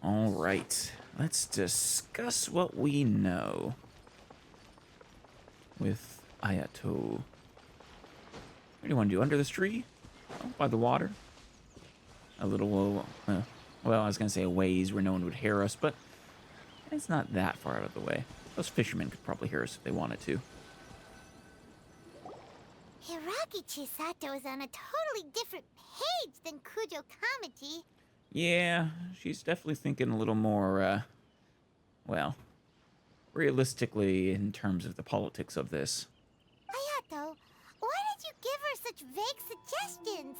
All right, let's discuss what we know with Ayato. What do you want to do? Under this tree? Oh, by the water? A little, well, I was going to say a ways where no one would hear us, but it's not that far out of the way. Those fishermen could probably hear us if they wanted to. Hiragi Chisato is on a totally different page than Kujo Kamiji. Yeah, she's definitely thinking a little more, well, realistically in terms of the politics of this. Ayato, why did you give her such vague suggestions?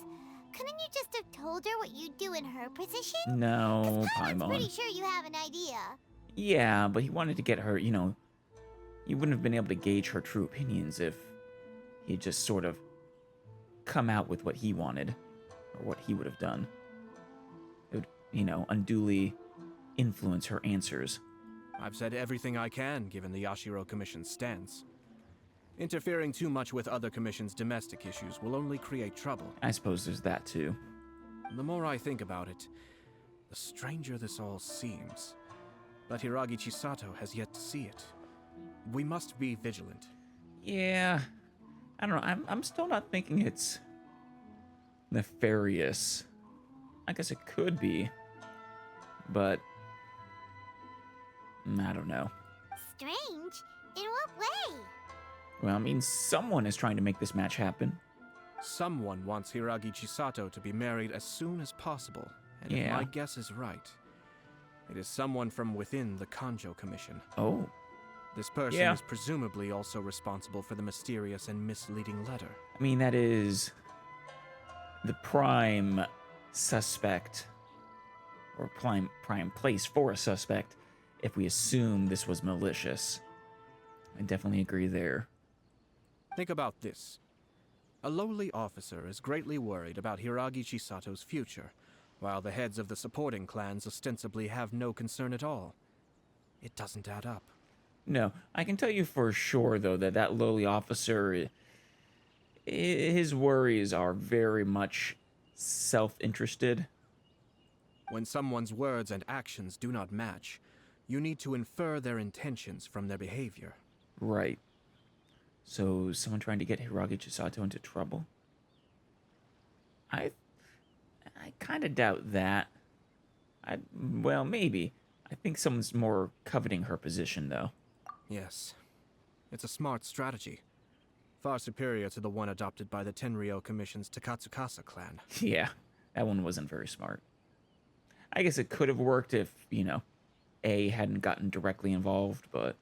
Couldn't you just have told her what you'd do in her position? No, Paimon's Paimon. pretty sure you have an idea. Yeah, but he wanted to get her, you know, he wouldn't have been able to gauge her true opinions if he had just sort of come out with what he wanted or what he would have done. It would, you know, unduly influence her answers. I've said everything I can, given the Yashiro Commission's stance. Interfering too much with other commissions' domestic issues will only create trouble. I suppose there's that too. The more I think about it, the stranger this all seems. But Hiragi Chisato has yet to see it. We must be vigilant. Yeah, I don't know. I'm still not thinking it's nefarious. I guess it could be, but I don't know. Strange? In what way? Well, I mean, someone is trying to make this match happen. Someone wants Hiragi Chisato to be married as soon as possible. And if Yeah. my guess is right, it is someone from within the Kanjo Commission. Oh, This person Yeah. is presumably also responsible for the mysterious and misleading letter. I mean, that is the prime suspect, or prime place for a suspect, if we assume this was malicious. I definitely agree there. Think about this. A lowly officer is greatly worried about Hiragi Chisato's future, while the heads of the supporting clans ostensibly have no concern at all. It doesn't add up. No, I can tell you for sure, though, that that lowly officer, his worries are very much self-interested. When someone's words and actions do not match, you need to infer their intentions from their behavior. Right. So, someone trying to get Hiragi Chisato into trouble? I kind of doubt that. Well, maybe. I think someone's more coveting her position, though. Yes. It's a smart strategy. Far superior to the one adopted by the Tenryou Commission's Takatsukasa clan. Yeah, that one wasn't very smart. I guess it could have worked if, you know, A hadn't gotten directly involved, but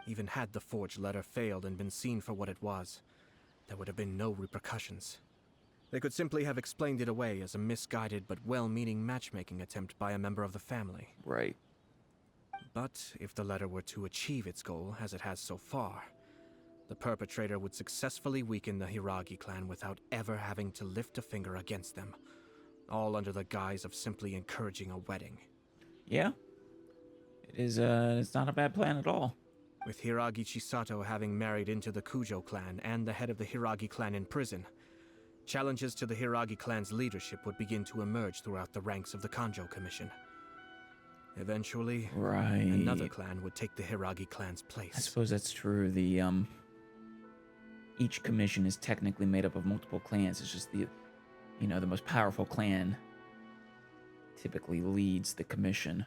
Even had the forged letter failed and been seen for what it was, there would have been no repercussions. They could simply have explained it away as a misguided but well-meaning matchmaking attempt by a member of the family. right. But if the letter were to achieve its goal, as it has so far, the perpetrator would successfully weaken the Hiragi clan without ever having to lift a finger against them, all under the guise of simply encouraging a wedding. Yeah. It is, it's not a bad plan at all. With Hiragi Chisato having married into the Kujo clan and the head of the Hiragi clan in prison, challenges to the Hiragi clan's leadership would begin to emerge throughout the ranks of the Kanjo Commission. Eventually, Right. another clan would take the Hiragi clan's place. I suppose that's true. The, each commission is technically made up of multiple clans. It's just the, you know, the most powerful clan typically leads the commission.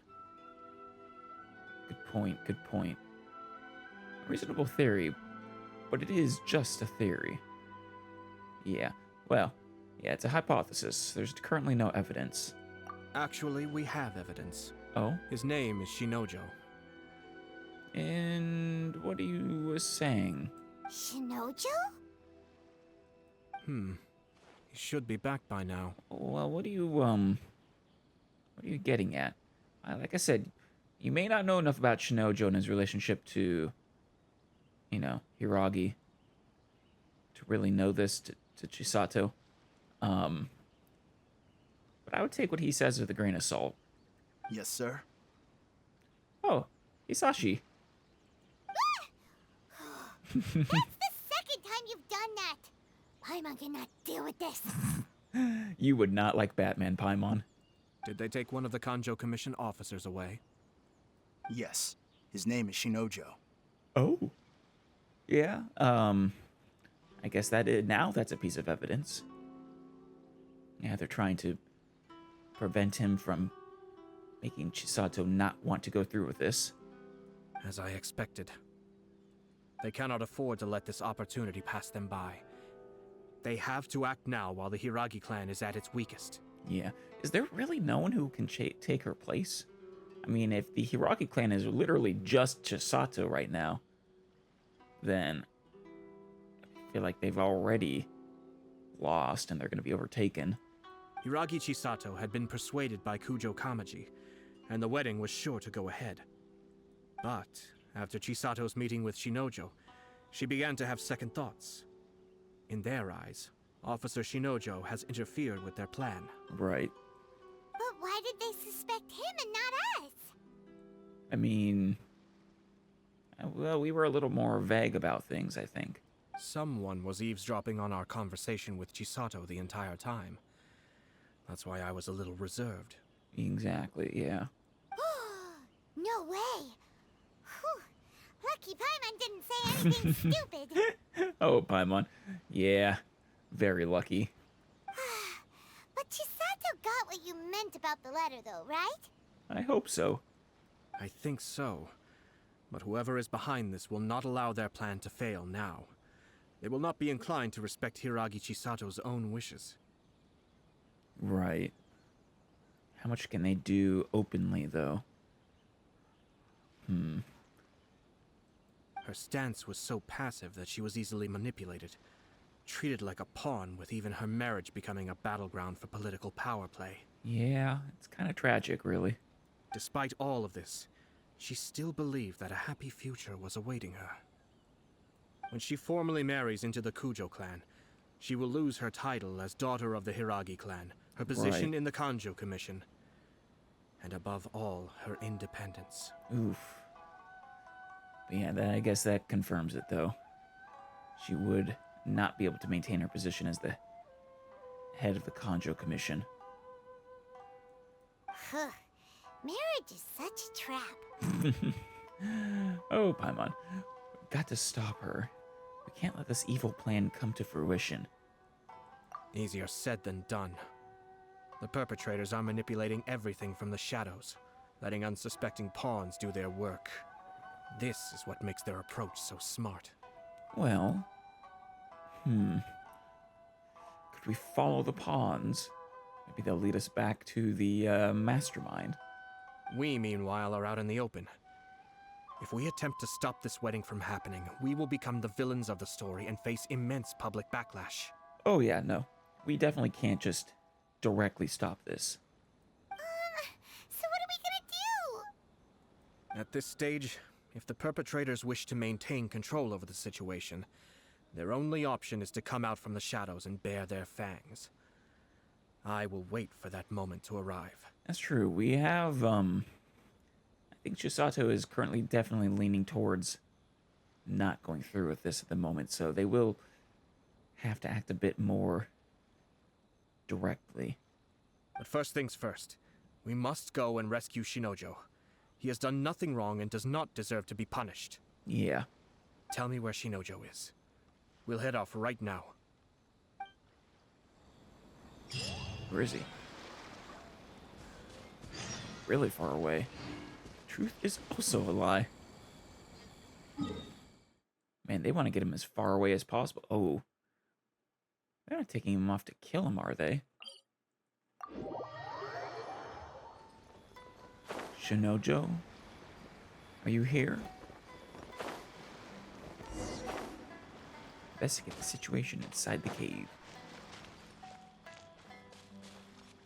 Good point, good point. Reasonable theory, but it is just a theory. Yeah, well, yeah, it's a hypothesis. There's currently no evidence. Actually, we have evidence. Oh? His name is Shinojo. And what are you saying? Shinojo? He should be back by now. Well, what are you getting at? Like I said, you may not know enough about Shinojo and his relationship to, you know, Hiragi to really know this to Chisato. But I would take what he says with a grain of salt. Yes, sir. Oh, Hisashi. That's the second time you've done that. Paimon cannot deal with this. You would not like Batman, Paimon. Did they take one of the Kanjo Commission officers away? Yes. His name is Shinojo. Oh. Yeah, I guess now that's a piece of evidence. Yeah, they're trying to prevent him from making Chisato not want to go through with this. As I expected. They cannot afford to let this opportunity pass them by. They have to act now while the Hiragi clan is at its weakest. Yeah. Is there really no one who can take her place? I mean, if the Hiragi clan is literally just Chisato right now, then I feel like they've already lost and they're going to be overtaken. Hiragi Chisato had been persuaded by Kujo Kamaji, and the wedding was sure to go ahead. But after Chisato's meeting with Shinojo, she began to have second thoughts. In their eyes, Officer Shinojo has interfered with their plan. Right. But why did they suspect him and not us? I mean, well, we were a little more vague about things, I think. Someone was eavesdropping on our conversation with Chisato the entire time. That's why I was a little reserved. Exactly, yeah. No way. Whew. Lucky Paimon didn't say anything stupid. Oh, Paimon. Yeah, very lucky. But Chisato got what you meant about the letter, though, right? I hope so. I think so. But whoever is behind this will not allow their plan to fail now. They will not be inclined to respect Hiragi Chisato's own wishes. Right. How much can they do openly, though? Her stance was so passive that she was easily manipulated, treated like a pawn, with even her marriage becoming a battleground for political power play. Yeah, it's kind of tragic, really. Despite all of this, she still believed that a happy future was awaiting her. When she formally marries into the Kujo clan, she will lose her title as daughter of the Hiragi clan, her position Right. in the Kanjo Commission, and above all, her independence. Oof. But yeah, I guess that confirms it, though. She would not be able to maintain her position as the head of the Kanjo Commission. Huh. Marriage is such a trap. Oh, Paimon. We've got to stop her. We can't let this evil plan come to fruition. Easier said than done. The perpetrators are manipulating everything from the shadows, letting unsuspecting pawns do their work. This is what makes their approach so smart. Well, could we follow the pawns? Maybe they'll lead us back to the mastermind. We, meanwhile, are out in the open. If we attempt to stop this wedding from happening, we will become the villains of the story and face immense public backlash. Oh yeah, no. We definitely can't just directly stop this. So what are we gonna do? At this stage, if the perpetrators wish to maintain control over the situation, their only option is to come out from the shadows and bare their fangs. I will wait for that moment to arrive. That's true. We have, I think Chisato is currently definitely leaning towards not going through with this at the moment, so they will have to act a bit more directly. But first things first, we must go and rescue Shinojo. He has done nothing wrong and does not deserve to be punished. Yeah. Tell me where Shinojo is. We'll head off right now. Where is he? Really far away. Truth is also a lie. Man, they want to get him as far away as possible. Oh. They're not taking him off to kill him, are they? Shinojo? Are you here? Investigate the situation inside the cave.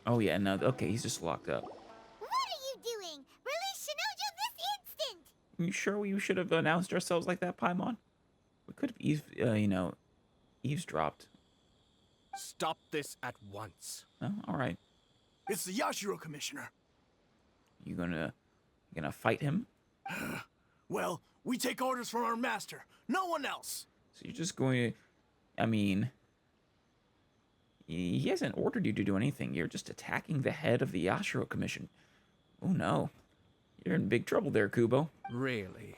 Oh yeah, no, okay, he's just locked up. What are you doing? Release Shinojo this instant! You sure we should have announced ourselves like that, Paimon? We could have, eavesdropped. Stop this at once. Oh, all right. It's the Yashiro Commissioner. You gonna fight him? Well, we take orders from our master. No one else. So you're just going to, I mean, He hasn't ordered you to do anything. You're just attacking the head of the Yashiro Commission. Oh no. You're in big trouble there, Kubo. Really?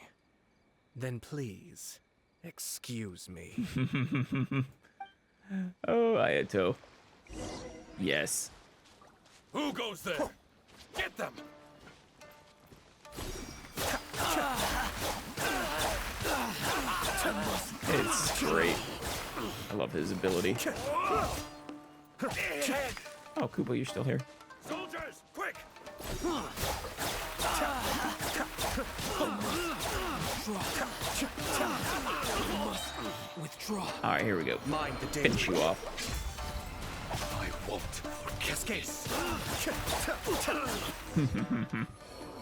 Then please, excuse me. Oh, Ayato. Yes. Who goes there? Get them! It's great. I love his ability. Oh, Kubo, you're still here. Soldiers, quick! Withdraw. All right, here we go. Mind the Finish you off. I won't forget Case.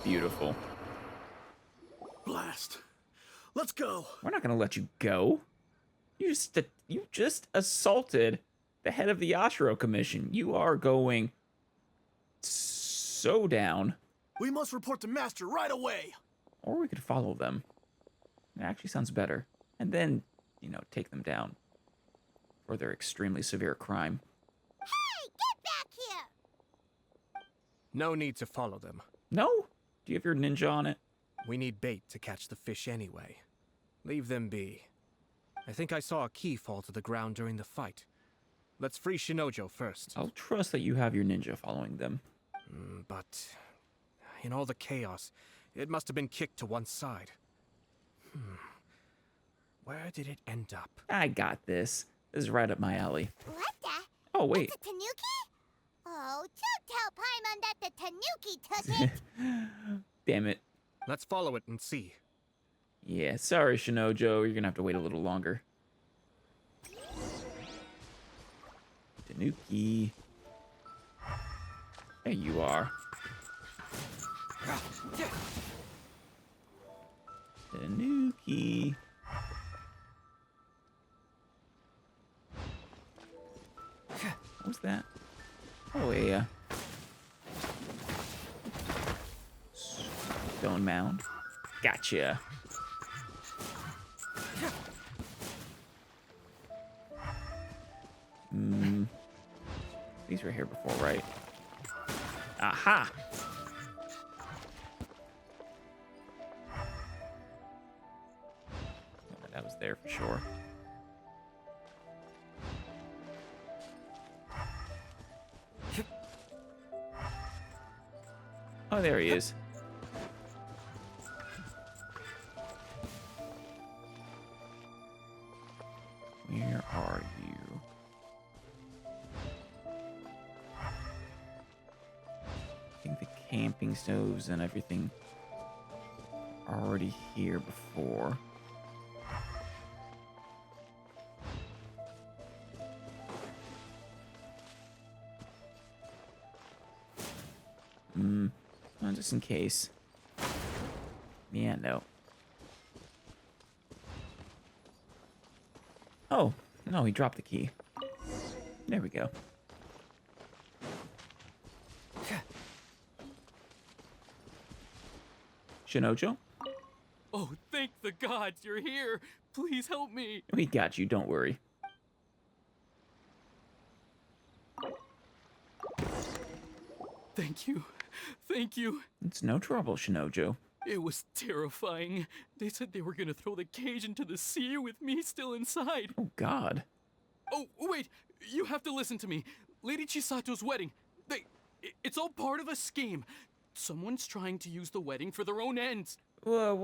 Beautiful. Blast. Let's go. We're not gonna let you go. You just assaulted the head of the Yashiro Commission. You are going so down. We must report to Master right away. Or we could follow them. It actually sounds better. And then, take them down for their extremely severe crime. Hey, get back here! No need to follow them. No? Do you have your ninja on it? We need bait to catch the fish anyway. Leave them be. I think I saw a key fall to the ground during the fight. Let's free Shinojo first. I'll trust that you have your ninja following them. But in all the chaos, it must have been kicked to one side. Where did it end up? I got this. This is right up my alley. What the? Oh, wait. It's a Tanuki? Oh, don't tell Paimon that the Tanuki took it. Damn it. Let's follow it and see. Yeah, sorry, Shinojo. You're gonna have to wait a little longer. Tanuki. There you are. Tanuki. What was that? Oh, yeah. Stone mound. Gotcha. These were here before, right? Aha! That was there for sure. Oh, there he is. Where are you? I think the camping stoves and everything are already here before. Well, just in case. Yeah, no. Oh, no, he dropped the key. There we go. Shinojo? Oh, thank the gods you're here. Please help me. We got you, don't worry. Thank you. Thank you. It's no trouble, Shinojo. It was terrifying. They said they were gonna throw the cage into the sea with me still inside. Oh, God. Oh, wait. You have to listen to me. Lady Chisato's wedding. It's all part of a scheme. Someone's trying to use the wedding for their own ends. Well,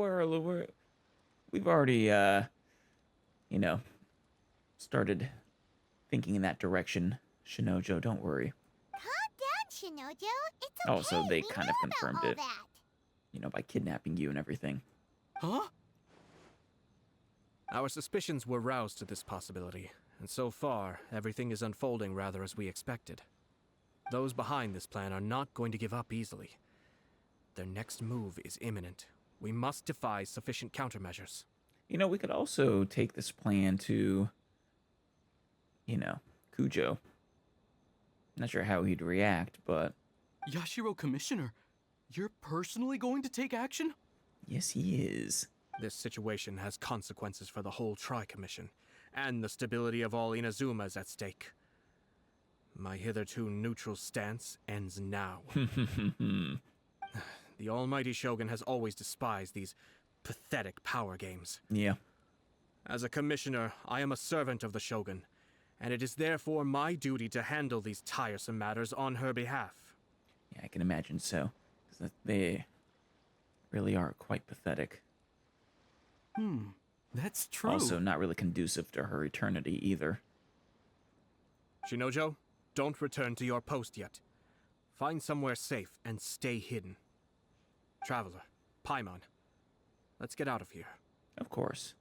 we've already, started thinking in that direction, Shinojo. Don't worry. Calm down, Shinojo. It's okay. Oh, so they We kind know of about confirmed all it. that. By kidnapping you and everything. Huh? Our suspicions were roused to this possibility, and so far, everything is unfolding rather as we expected. Those behind this plan are not going to give up easily. Their next move is imminent. We must devise sufficient countermeasures. We could also take this plan to, Kujo. Not sure how he'd react, but Yashiro Commissioner, you're personally going to take action? yes, he is. This situation has consequences for the whole Tri-Commission, and the stability of all Inazumas at stake. My hitherto neutral stance ends now. The almighty Shogun has always despised these pathetic power games. Yeah. As a commissioner, I am a servant of the Shogun, and it is therefore my duty to handle these tiresome matters on her behalf. Yeah, I can imagine so. 'Cause they really are quite pathetic. That's true. Also, not really conducive to her eternity either. Shinojo, don't return to your post yet. Find somewhere safe and stay hidden. Traveler, Paimon, let's get out of here. Of course.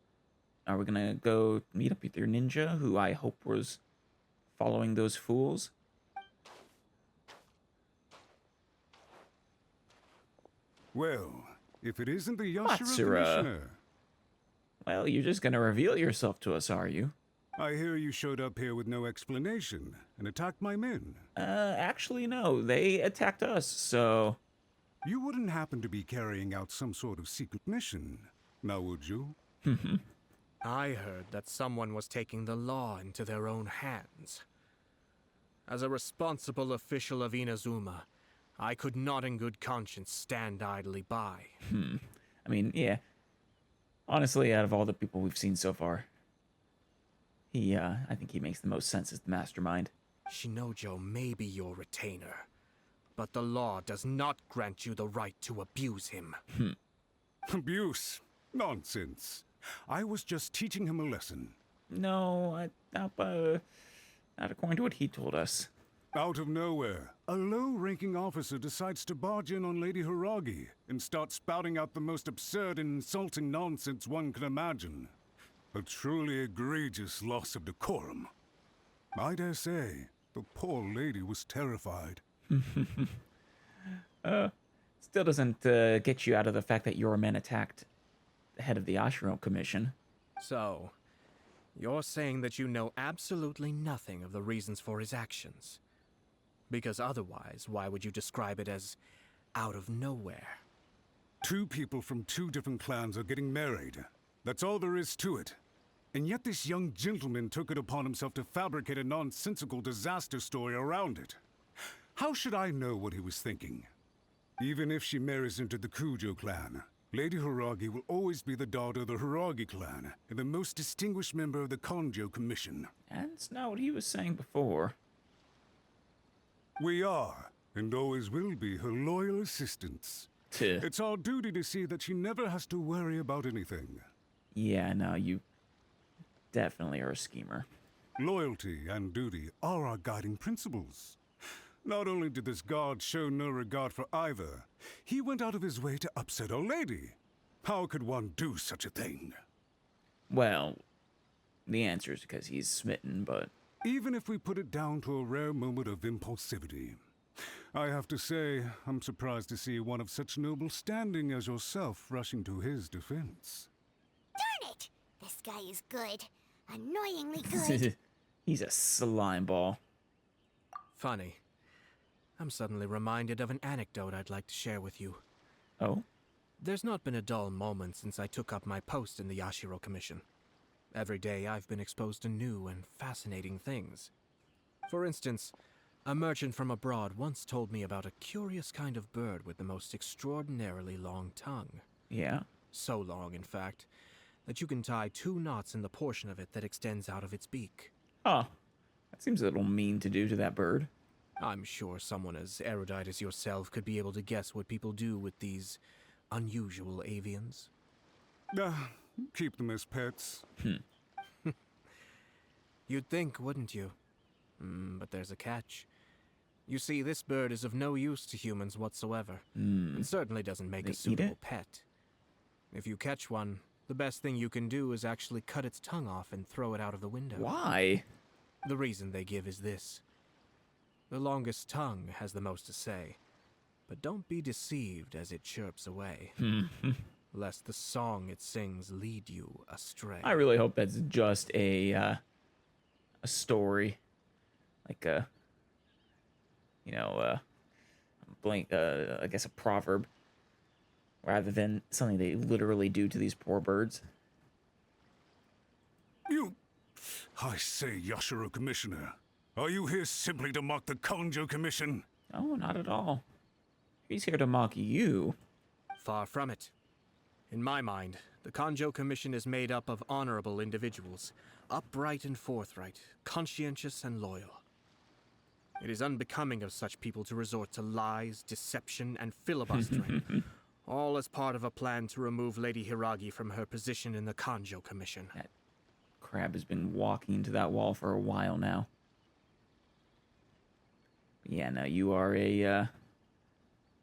Are we gonna go meet up with your ninja, who I hope was following those fools? Well, if it isn't the Yashiro Matsura. Commissioner. Well, you're just gonna reveal yourself to us, are you? I hear you showed up here with no explanation and attacked my men. Actually, no. They attacked us, so... You wouldn't happen to be carrying out some sort of secret mission, now would you? I heard that someone was taking the law into their own hands. As a responsible official of Inazuma, I could not in good conscience stand idly by. I mean, yeah. Honestly, out of all the people we've seen so far, I think he makes the most sense as the mastermind. Shinojo may be your retainer, but the law does not grant you the right to abuse him. Abuse? Nonsense. I was just teaching him a lesson. No, not according to what he told us. Out of nowhere, a low-ranking officer decides to barge in on Lady Hiragi and start spouting out the most absurd and insulting nonsense one can imagine. A truly egregious loss of decorum. I dare say, the poor lady was terrified. Still doesn't get you out of the fact that your men attacked the head of the Ashiro Commission. So, you're saying that you know absolutely nothing of the reasons for his actions? Because otherwise, why would you describe it as out of nowhere? Two people from two different clans are getting married. That's all there is to it. And yet this young gentleman took it upon himself to fabricate a nonsensical disaster story around it. How should I know what he was thinking? Even if she marries into the Kujo clan, Lady Hiragi will always be the daughter of the Hiragi clan and the most distinguished member of the Konjo Commission. That's not what he was saying before. We are, and always will be, her loyal assistants. It's our duty to see that she never has to worry about anything. Yeah, no, you definitely are a schemer. Loyalty and duty are our guiding principles. Not only did this guard show no regard for either, he went out of his way to upset our lady. How could one do such a thing? Well, the answer is because he's smitten, but... Even if we put it down to a rare moment of impulsivity, I have to say, I'm surprised to see one of such noble standing as yourself rushing to his defense. Darn it! This guy is good. Annoyingly good. He's a slime ball. Funny. I'm suddenly reminded of an anecdote I'd like to share with you. Oh? There's not been a dull moment since I took up my post in the Yashiro Commission. Every day I've been exposed to new and fascinating things. For instance, a merchant from abroad once told me about a curious kind of bird with the most extraordinarily long tongue. Yeah? So long, in fact, that you can tie 2 knots in the portion of it that extends out of its beak. Oh, that seems a little mean to do to that bird. I'm sure someone as erudite as yourself could be able to guess what people do with these unusual avians. Keep them as pets. You'd think, wouldn't you? But there's a catch. You see, this bird is of no use to humans whatsoever, and certainly doesn't make They a eat suitable it? pet. If you catch one, the best thing you can do is actually cut its tongue off and throw it out of the window. Why? The reason they give is this. The longest tongue has the most to say, but don't be deceived as it chirps away, lest the song it sings lead you astray. I really hope that's just a story. Like a, I guess a proverb. Rather than something they literally do to these poor birds. I say, Yashiro Commissioner, Are you here simply to mock the Kanjo Commission? Oh, not at all. He's here to mock you. Far from it. In my mind, the Kanjo Commission is made up of honorable individuals, upright and forthright, conscientious and loyal. It is unbecoming of such people to resort to lies, deception, and filibustering, all as part of a plan to remove Lady Hiragi from her position in the Kanjo Commission. That crab has been walking to that wall for a while now. Yeah, no, you are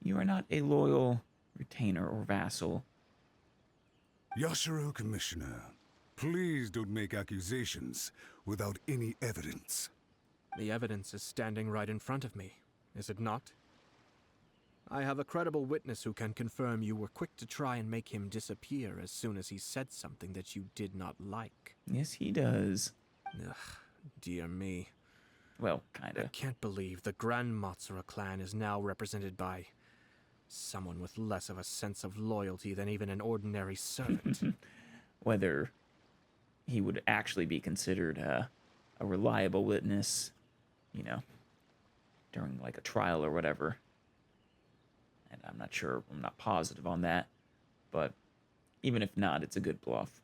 not a loyal retainer or vassal. Yashiro Commissioner, please don't make accusations without any evidence. The evidence is standing right in front of me, is it not? I have a credible witness who can confirm you were quick to try and make him disappear as soon as he said something that you did not like. Yes, he does. Ugh, dear me. Well, I kinda. can't believe the Grand Matsura clan is now represented by someone with less of a sense of loyalty than even an ordinary servant. Whether he would actually be considered a reliable witness, you know, during like a trial or whatever. And I'm not sure, I'm not positive on that. But even if not, it's a good bluff.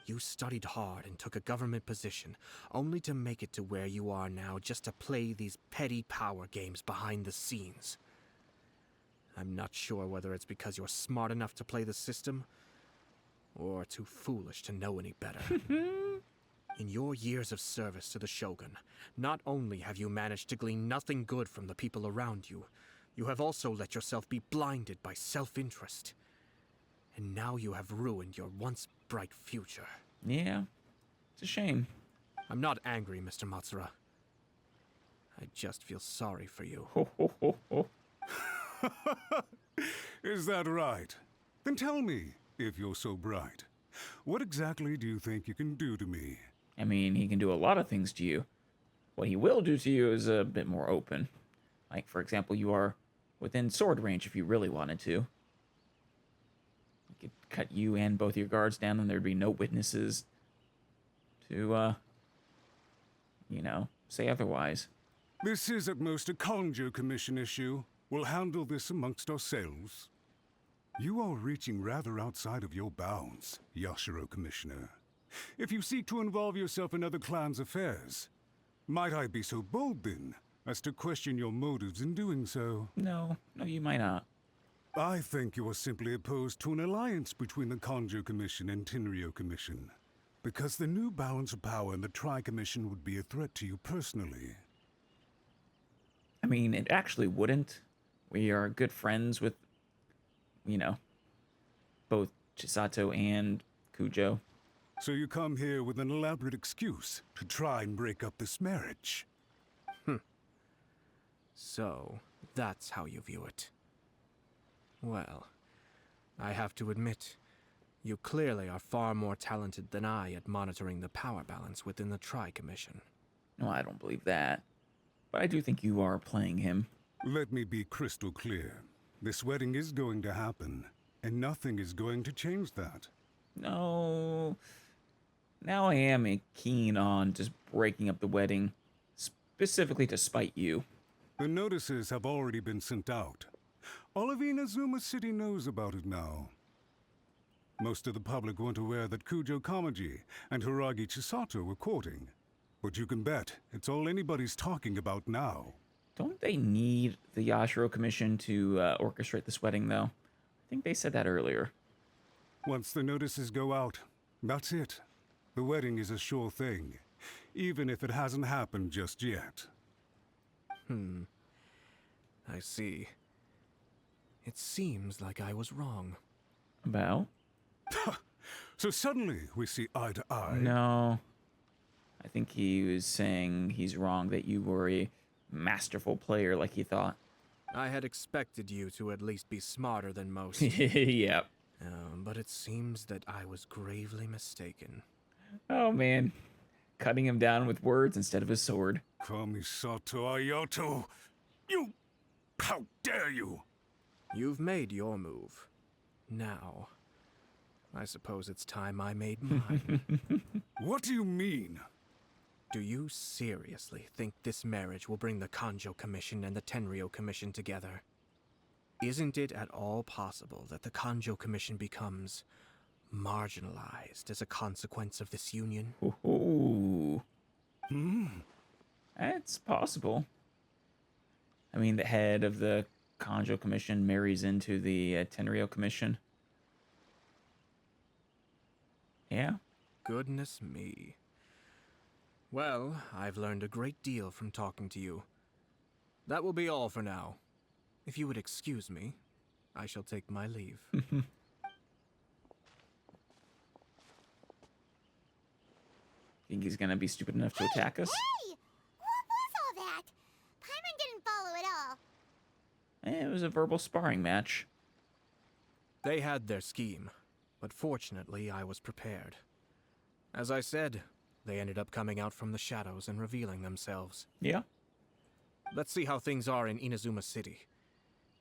You studied hard and took a government position, only to make it to where you are now just to play these petty power games behind the scenes. I'm not sure whether it's because you're smart enough to play the system, or too foolish to know any better. In your years of service to the Shogun, not only have you managed to glean nothing good from the people around you, you have also let yourself be blinded by self-interest. And now you have ruined your once bright future. Yeah, it's a shame. I'm not angry, Mr. Matsura. I just feel sorry for you. Ho, ho, ho, ho. Is that right? Then tell me, if you're so bright, what exactly do you think you can do to me? I mean, he can do a lot of things to you. What he will do to you is a bit more open. Like, for example, you are within sword range if you really wanted to. He could cut you and both your guards down and there'd be no witnesses to, you know, say otherwise. This is at most a Kanjo Commission issue. We'll handle this amongst ourselves. You are reaching rather outside of your bounds, Yashiro Commissioner. If you seek to involve yourself in other clans' affairs, might I be so bold then as to question your motives in doing so? No, you might not. I think you are simply opposed to an alliance between the Kanjo Commission and Tenryo Commission, because the new balance of power in the Tri-Commission would be a threat to you personally. I mean, it actually wouldn't. We are good friends with, you know, both Chisato and Kujo. So you come here with an elaborate excuse to try and break up this marriage. So, that's how you view it. Well, I have to admit, you clearly are far more talented than I at monitoring the power balance within the Tri-Commission. No, I don't believe that. But I do think you are playing him. Let me be crystal clear. This wedding is going to happen, and nothing is going to change that. No. Now I am keen on just breaking up the wedding, specifically to spite you. The notices have already been sent out. All of Inazuma City knows about it now. Most of the public weren't aware that Kujo Kamaji and Hiragi Chisato were courting. But you can bet it's all anybody's talking about now. Don't they need the Yashiro Commission to orchestrate this wedding, though? I think they said that earlier. Once the notices go out, that's it. The wedding is a sure thing, even if it hasn't happened just yet. I see. It seems like I was wrong. About? So suddenly we see eye to eye. No. I think he was saying he's wrong that you were a masterful player like he thought. I had expected you to at least be smarter than most. Yep. But it seems that I was gravely mistaken. Oh, man. Cutting him down with words instead of a sword. Kamisato Ayato! You... How dare you! You've made your move. Now, I suppose it's time I made mine. What do you mean? Do you seriously think this marriage will bring the Kanjo Commission and the Tenryo Commission together? Isn't it at all possible that the Kanjo Commission becomes marginalized as a consequence of this union? Ooh. It's possible. I mean, the head of the Kanjo Commission marries into the Tenryo Commission. Yeah. Goodness me. Well, I've learned a great deal from talking to you. That will be all for now. If you would excuse me, I shall take my leave. Think he's gonna be stupid enough to attack us? Hey! What was all that? Paimon didn't follow at all. It was a verbal sparring match. They had their scheme, but fortunately I was prepared. As I said, they ended up coming out from the shadows and revealing themselves. Yeah. Let's see how things are in Inazuma City.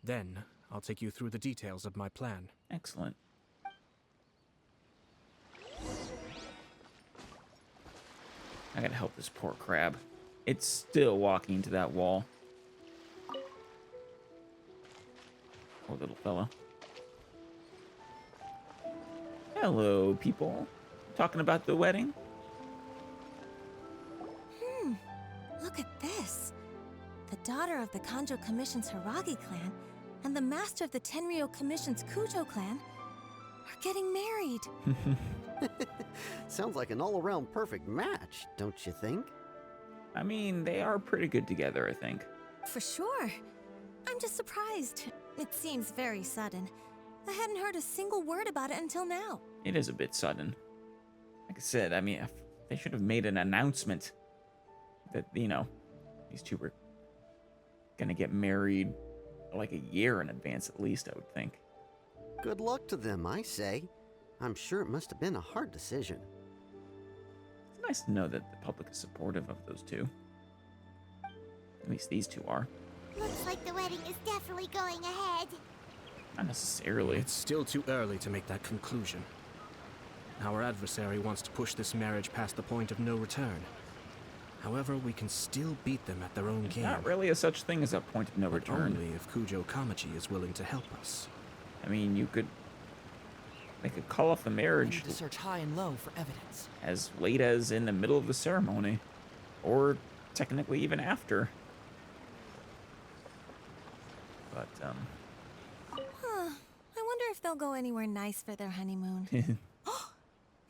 Then, I'll take you through the details of my plan. Excellent. I gotta help this poor crab. It's still walking into that wall. Poor little fella. Hello, people. Talking about the wedding? Look at this. The daughter of the Kanjo Commission's Hiragi clan and the master of the Tenryo Commission's Kujo clan are getting married. Sounds like an all-around perfect match, don't you think? I mean, they are pretty good together, I think. For sure. I'm just surprised. It seems very sudden. I hadn't heard a single word about it until now. It is a bit sudden. Like I said, I mean, they should have made an announcement that, you know, these two were gonna get married like a year in advance at least, I would think. Good luck to them, I say. I'm sure it must have been a hard decision. It's nice to know that the public is supportive of those two. At least these two are. Looks like the wedding is definitely going ahead. Not necessarily. It's still too early to make that conclusion. Our adversary wants to push this marriage past the point of no return. However, we can still beat them at their own game. Not really a such thing as a point of no But return. only if Kujo Kamachi is willing to help us. I mean, they could call off the marriage To search high and low for evidence. as late as in the middle of the ceremony, or technically even after. But Huh. I wonder if they'll go anywhere nice for their honeymoon.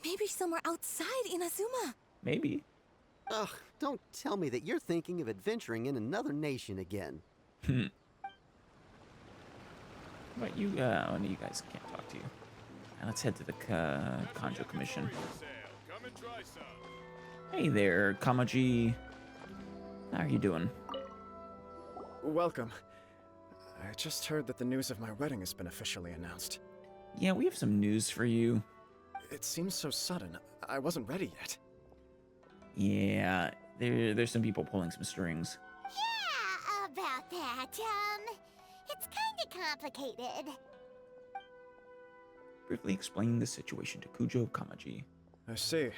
Maybe somewhere outside Inazuma. maybe. Ugh, don't tell me that you're thinking of adventuring in another nation again. But you guys can't talk to you. Now let's head to the Kanjo Commission. Come and try some. Hey there, Kamaji. How are you doing? Welcome. I just heard that the news of my wedding has been officially announced. Yeah, we have some news for you. It seems so sudden. I wasn't ready yet. Yeah, there's some people pulling some strings. Yeah, about that. It's kinda complicated. Briefly explain the situation to Kujo Kamaji. I see.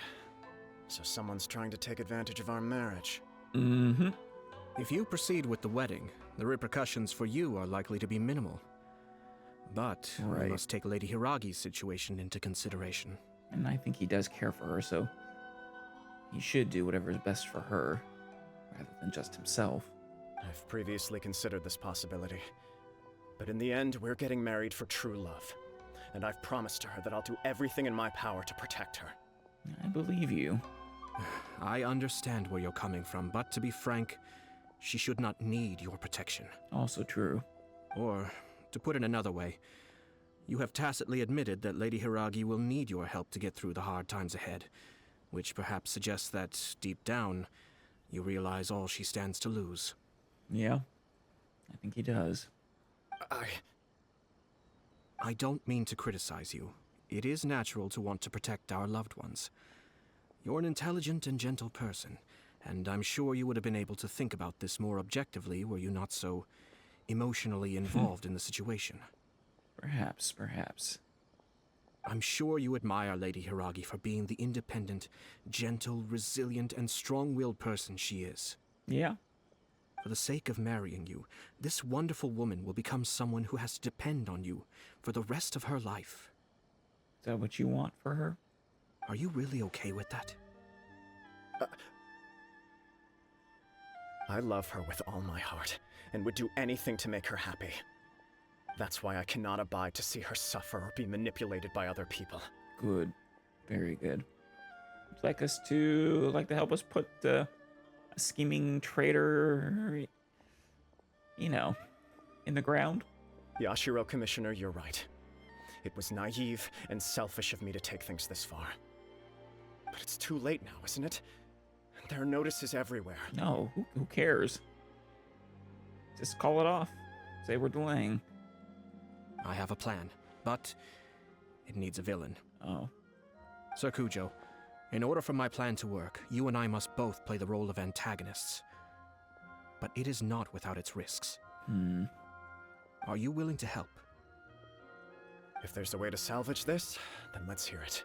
So someone's trying to take advantage of our marriage. Mm-hmm. If you proceed with the wedding, the repercussions for you are likely to be minimal. But we Right. must take Lady Hiragi's situation into consideration. And I think he does care for her, so he should do whatever is best for her, rather than just himself. I've previously considered this possibility. But in the end, we're getting married for true love. And I've promised her that I'll do everything in my power to protect her. I believe you. I understand where you're coming from, but to be frank, she should not need your protection. Also true. Or, to put it another way, you have tacitly admitted that Lady Hiragi will need your help to get through the hard times ahead, which perhaps suggests that, deep down, you realize all she stands to lose. Yeah, I think he does. I don't mean to criticize you. It is natural to want to protect our loved ones. You're an intelligent and gentle person, and I'm sure you would have been able to think about this more objectively were you not so emotionally involved in the situation. Perhaps. I'm sure you admire Lady Hiragi for being the independent, gentle, resilient, and strong-willed person she is. Yeah. For the sake of marrying you, this wonderful woman will become someone who has to depend on you for the rest of her life. Is that what you want for her? Are you really okay with that? I love her with all my heart, and would do anything to make her happy. That's why I cannot abide to see her suffer or be manipulated by other people. Good. Very good. Would you like to help us put a scheming traitor, you know, in the ground? Yashiro, Commissioner, you're right. It was naive and selfish of me to take things this far. But it's too late now, isn't it? There are notices everywhere. No, who cares? Just call it off. Say we're delaying. I have a plan, but it needs a villain. Oh. Sir Kujo, in order for my plan to work, you and I must both play the role of antagonists. But it is not without its risks. Are you willing to help? If there's a way to salvage this, then let's hear it.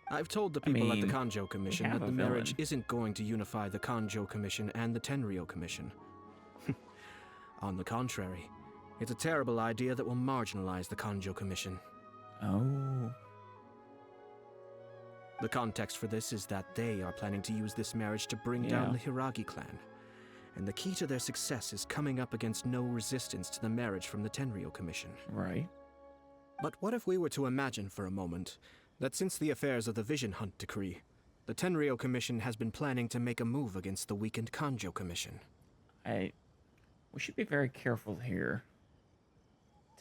I've told the people at the Kanjo Commission have that a the marriage villain. isn't going to unify the Kanjo Commission and the Tenryou Commission. On the contrary, it's a terrible idea that will marginalize the Kanjo Commission. Oh. The context for this is that they are planning to use this marriage to bring down the Hiragi clan. And the key to their success is coming up against no resistance to the marriage from the Tenryou Commission. Right. But what if we were to imagine for a moment that since the affairs of the Vision Hunt decree, the Tenryou Commission has been planning to make a move against the weakened Kanjo Commission? We should be very careful here.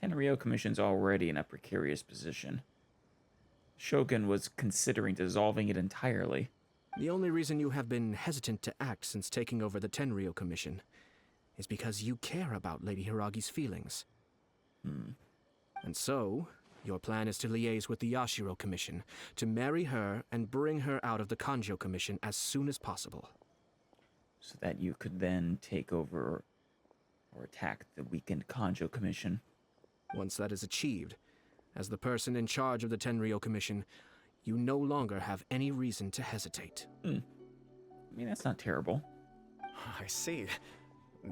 Tenryou Commission's already in a precarious position. Shogun was considering dissolving it entirely. The only reason you have been hesitant to act since taking over the Tenryou Commission is because you care about Lady Hiragi's feelings. And so, your plan is to liaise with the Yashiro Commission, to marry her and bring her out of the Kanjo Commission as soon as possible. So that you could then take over or attack the weakened Kanjo Commission. Once that is achieved, as the person in charge of the Tenryou Commission, you no longer have any reason to hesitate. I mean, that's not terrible. I see.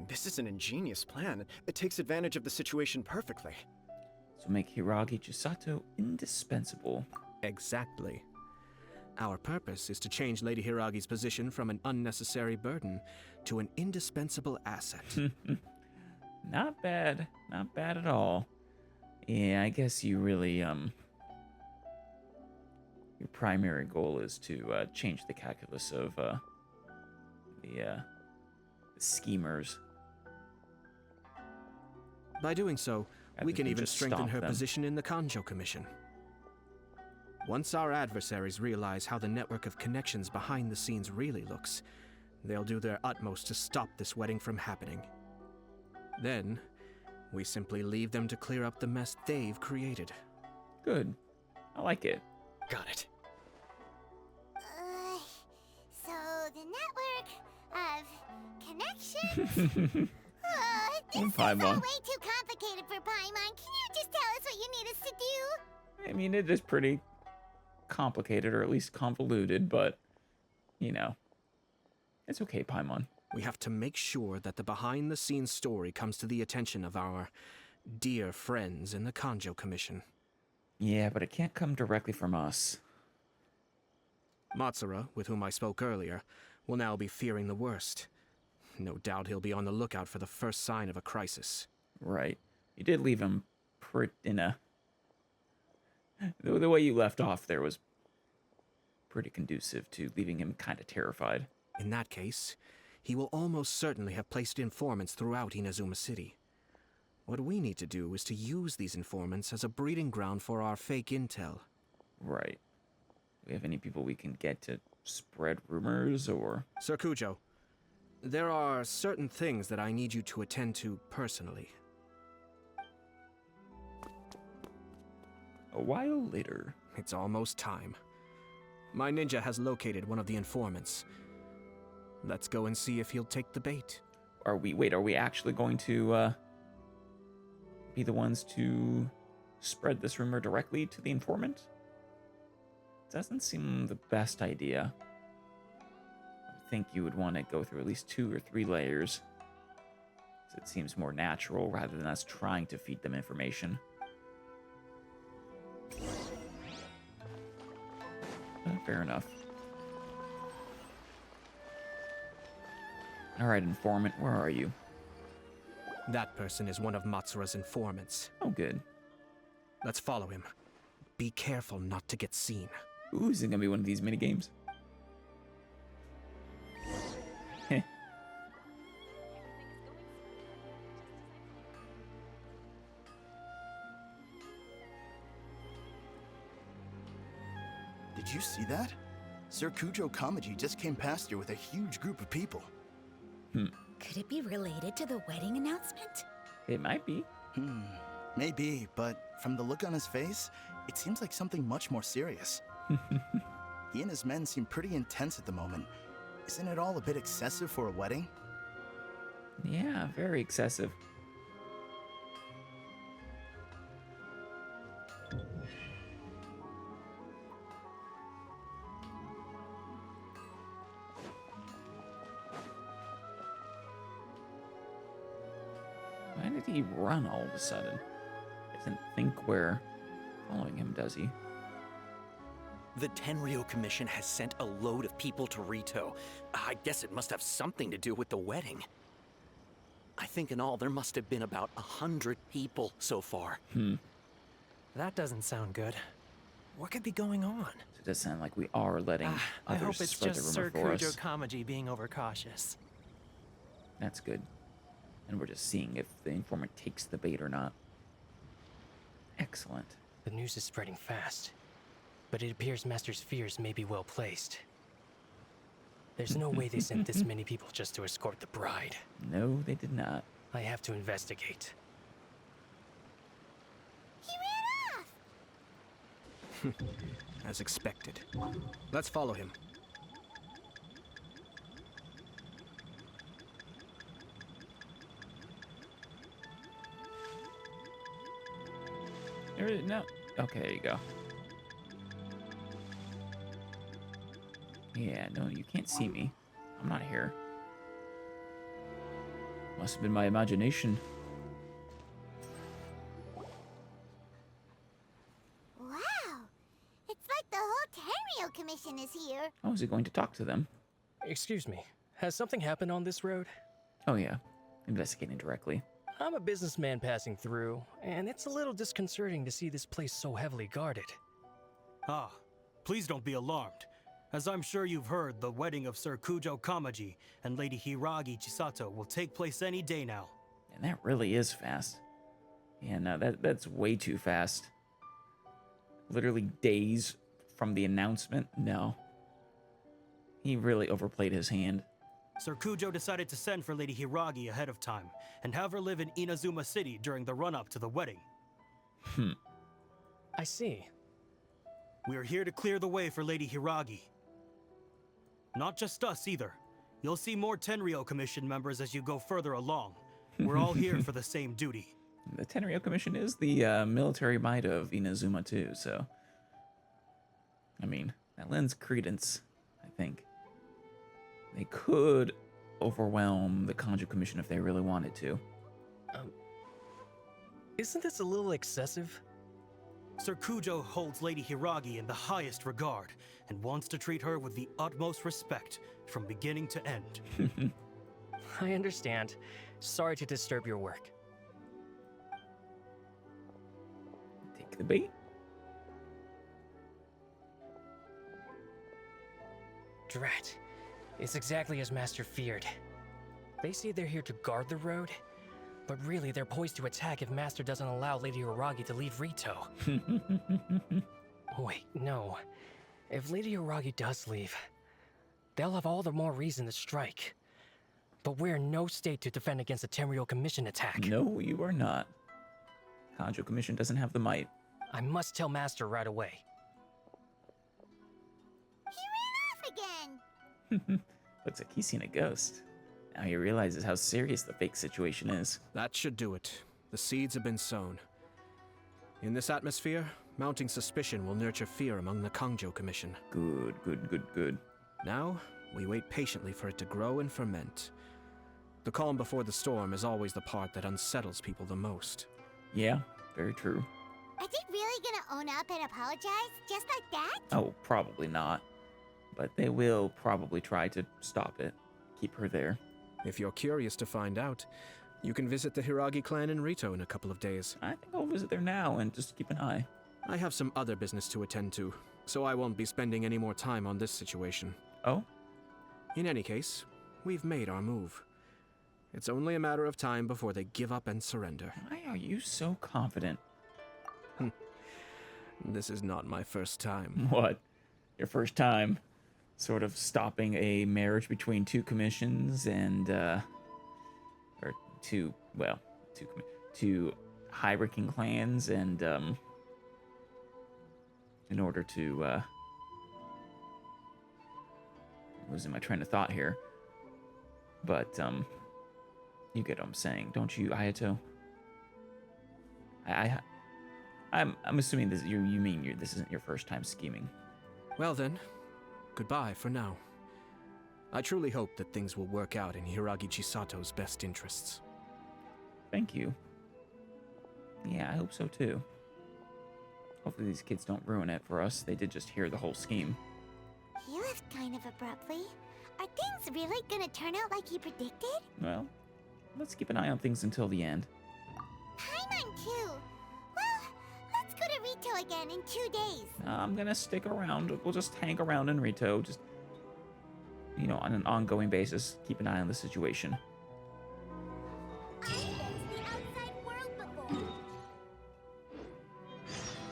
This is an ingenious plan. It takes advantage of the situation perfectly. So make Hiragi Chisato indispensable. Exactly. Our purpose is to change Lady Hiragi's position from an unnecessary burden to an indispensable asset. Not bad. Not bad at all. Yeah, I guess you really, your primary goal is to change the calculus of the schemers. By doing so, we Rather can than even just strengthen stop her them. position in the Kanjo Commission. Once our adversaries realize how the network of connections behind the scenes really looks, they'll do their utmost to stop this wedding from happening. Then, we simply leave them to clear up the mess they've created. Good. I like it. Got it. So the network of connections? This is all Paimon. way too complicated for Paimon. Can you just tell us what you need us to do? I mean, it is pretty complicated, or at least convoluted, but, you know, it's okay, Paimon. We have to make sure that the behind-the-scenes story comes to the attention of our dear friends in the Kanjo Commission. Yeah, but it can't come directly from us. Matsura, with whom I spoke earlier, will now be fearing the worst. No doubt he'll be on the lookout for the first sign of a crisis. Right. You did leave him in a... The way you left off there was pretty conducive to leaving him kind of terrified. In that case, he will almost certainly have placed informants throughout Inazuma City. What we need to do is to use these informants as a breeding ground for our fake intel. Right. Do we have any people we can get to spread rumors, or... Sir Kujo, there are certain things that I need you to attend to personally. A while later. It's almost time. My ninja has located one of the informants. Let's go and see if he'll take the bait. Are we actually going to be the ones to spread this rumor directly to the informant? Doesn't seem the best idea. I think you would want to go through at least 2 or 3 layers. So it seems more natural rather than us trying to feed them information. Fair enough. Alright, informant, where are you? That person is one of Matsura's informants. Oh, good. Let's follow him. Be careful not to get seen. Ooh, is it gonna be one of these minigames? Heh. Did you see that? Sir Kujo Kamaji just came past here with a huge group of people. Could it be related to the wedding announcement? It might be. Maybe, but from the look on his face, it seems like something much more serious. He and his men seem pretty intense at the moment. Isn't it all a bit excessive for a wedding? Yeah, very excessive. Why did he run all of a sudden? Doesn't think we're following him, does he? The Tenryo Commission has sent a load of people to Rito. I guess it must have something to do with the wedding. I think in all there must have been about 100 people so far. That doesn't sound good. What could be going on? It does sound like we are letting I others hope it's spread just the Sir rumor for Kujo us. Kamaji being overcautious. That's good. And we're just seeing if the informant takes the bait or not. Excellent. The news is spreading fast, but it appears Master's fears may be well placed. There's no way they sent this many people just to escort the bride. No, they did not. I have to investigate. He ran off! As expected. Let's follow him. No. Okay, there you go. Yeah, no, you can't see me. I'm not here. Must have been my imagination. Wow! It's like the whole Tenryo Commission is here. Oh, is he going to talk to them? Excuse me, has something happened on this road? Oh, yeah. Investigating directly. I'm a businessman passing through, and it's a little disconcerting to see this place so heavily guarded. Ah, please don't be alarmed. As I'm sure you've heard, the wedding of Sir Kujo Kamaji and Lady Hiragi Chisato will take place any day now. And that really is fast. Yeah, no, that's way too fast. Literally days from the announcement? No. He really overplayed his hand. Sir Kujo decided to send for Lady Hiragi ahead of time and have her live in Inazuma City during the run-up to the wedding. I see. We are here to clear the way for Lady Hiragi. Not just us either. You'll see more Tenryo Commission members as you go further along. We're all here for the same duty. The Tenryo Commission is the military might of Inazuma too, so... I mean, that lends credence, I think. They could overwhelm the Kanjo Commission if they really wanted to. Isn't this a little excessive? Sir Kujo holds Lady Hiragi in the highest regard and wants to treat her with the utmost respect from beginning to end. I understand. Sorry to disturb your work. Take the bait. Drat. It's exactly as Master feared. They say they're here to guard the road, but really they're poised to attack if Master doesn't allow Lady Hiragi to leave Rito. Wait, no. If Lady Hiragi does leave, they'll have all the more reason to strike. But we're in no state to defend against a Tenryo Commission attack. No, you are not. Kanjo Commission doesn't have the might. I must tell Master right away. He ran off again! Looks like he's seen a ghost. Now he realizes how serious the fake situation is. That should do it. The seeds have been sown. In this atmosphere, mounting suspicion will nurture fear among the Kangjo Commission. Good, good, good, good. Now, we wait patiently for it to grow and ferment. The calm before the storm is always the part that unsettles people the most. Yeah, very true. Are they really gonna own up and apologize just like that? Oh, probably not. But they will probably try to stop it. Keep her there. If you're curious to find out, you can visit the Hiragi clan in Rito in a couple of days. I think I'll visit there now and just keep an eye. I have some other business to attend to, so I won't be spending any more time on this situation. Oh? In any case, we've made our move. It's only a matter of time before they give up and surrender. Why are you so confident? This is not my first time. What? Your first time sort of stopping a marriage between two commissions and, or two high-ranking clans and, in order to, losing my train of thought here. But, you get what I'm saying, don't you, Ayato? I'm assuming this. You mean this isn't your first time scheming. Well then, goodbye for now. I truly hope that things will work out in Hiragi Chisato's best interests. Thank you. Yeah, I hope so too. Hopefully these kids don't ruin it for us. They did just hear the whole scheme. He left kind of abruptly. Are things really gonna turn out like he predicted? Well, let's keep an eye on things until the end. Paimon too. Well, let's go to Rito again in 2 days. I'm gonna stick around. We'll just hang around in Rito. Just, you know, on an ongoing basis. Keep an eye on the situation. I've been to the outside world before.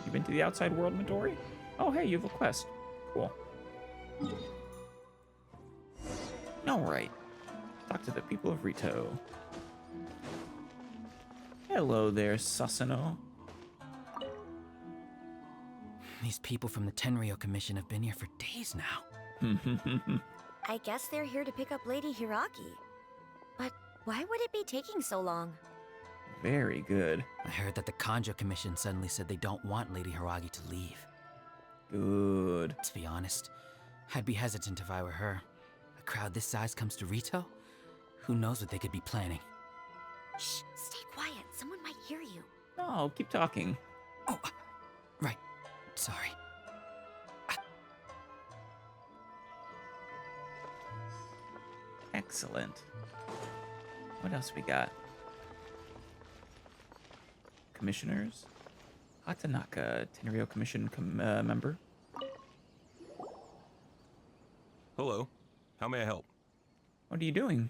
You been to the outside world, Midori? Oh, hey, you have a quest. Cool. Alright. Talk to the people of Rito. Hello there, Sasano. These people from the Tenryo Commission have been here for days now. I guess they're here to pick up Lady Hiragi. But why would it be taking so long? Very good. I heard that the Kanjo Commission suddenly said they don't want Lady Hiragi to leave. Good. To be honest, I'd be hesitant if I were her. A crowd this size comes to Rito? Who knows what they could be planning? Shh, stay quiet. Someone might hear you. Oh, keep talking. Oh, right. Sorry. Excellent. What else we got? Commissioners? Hatanaka, Tenryo Commission member. Hello. How may I help? What are you doing?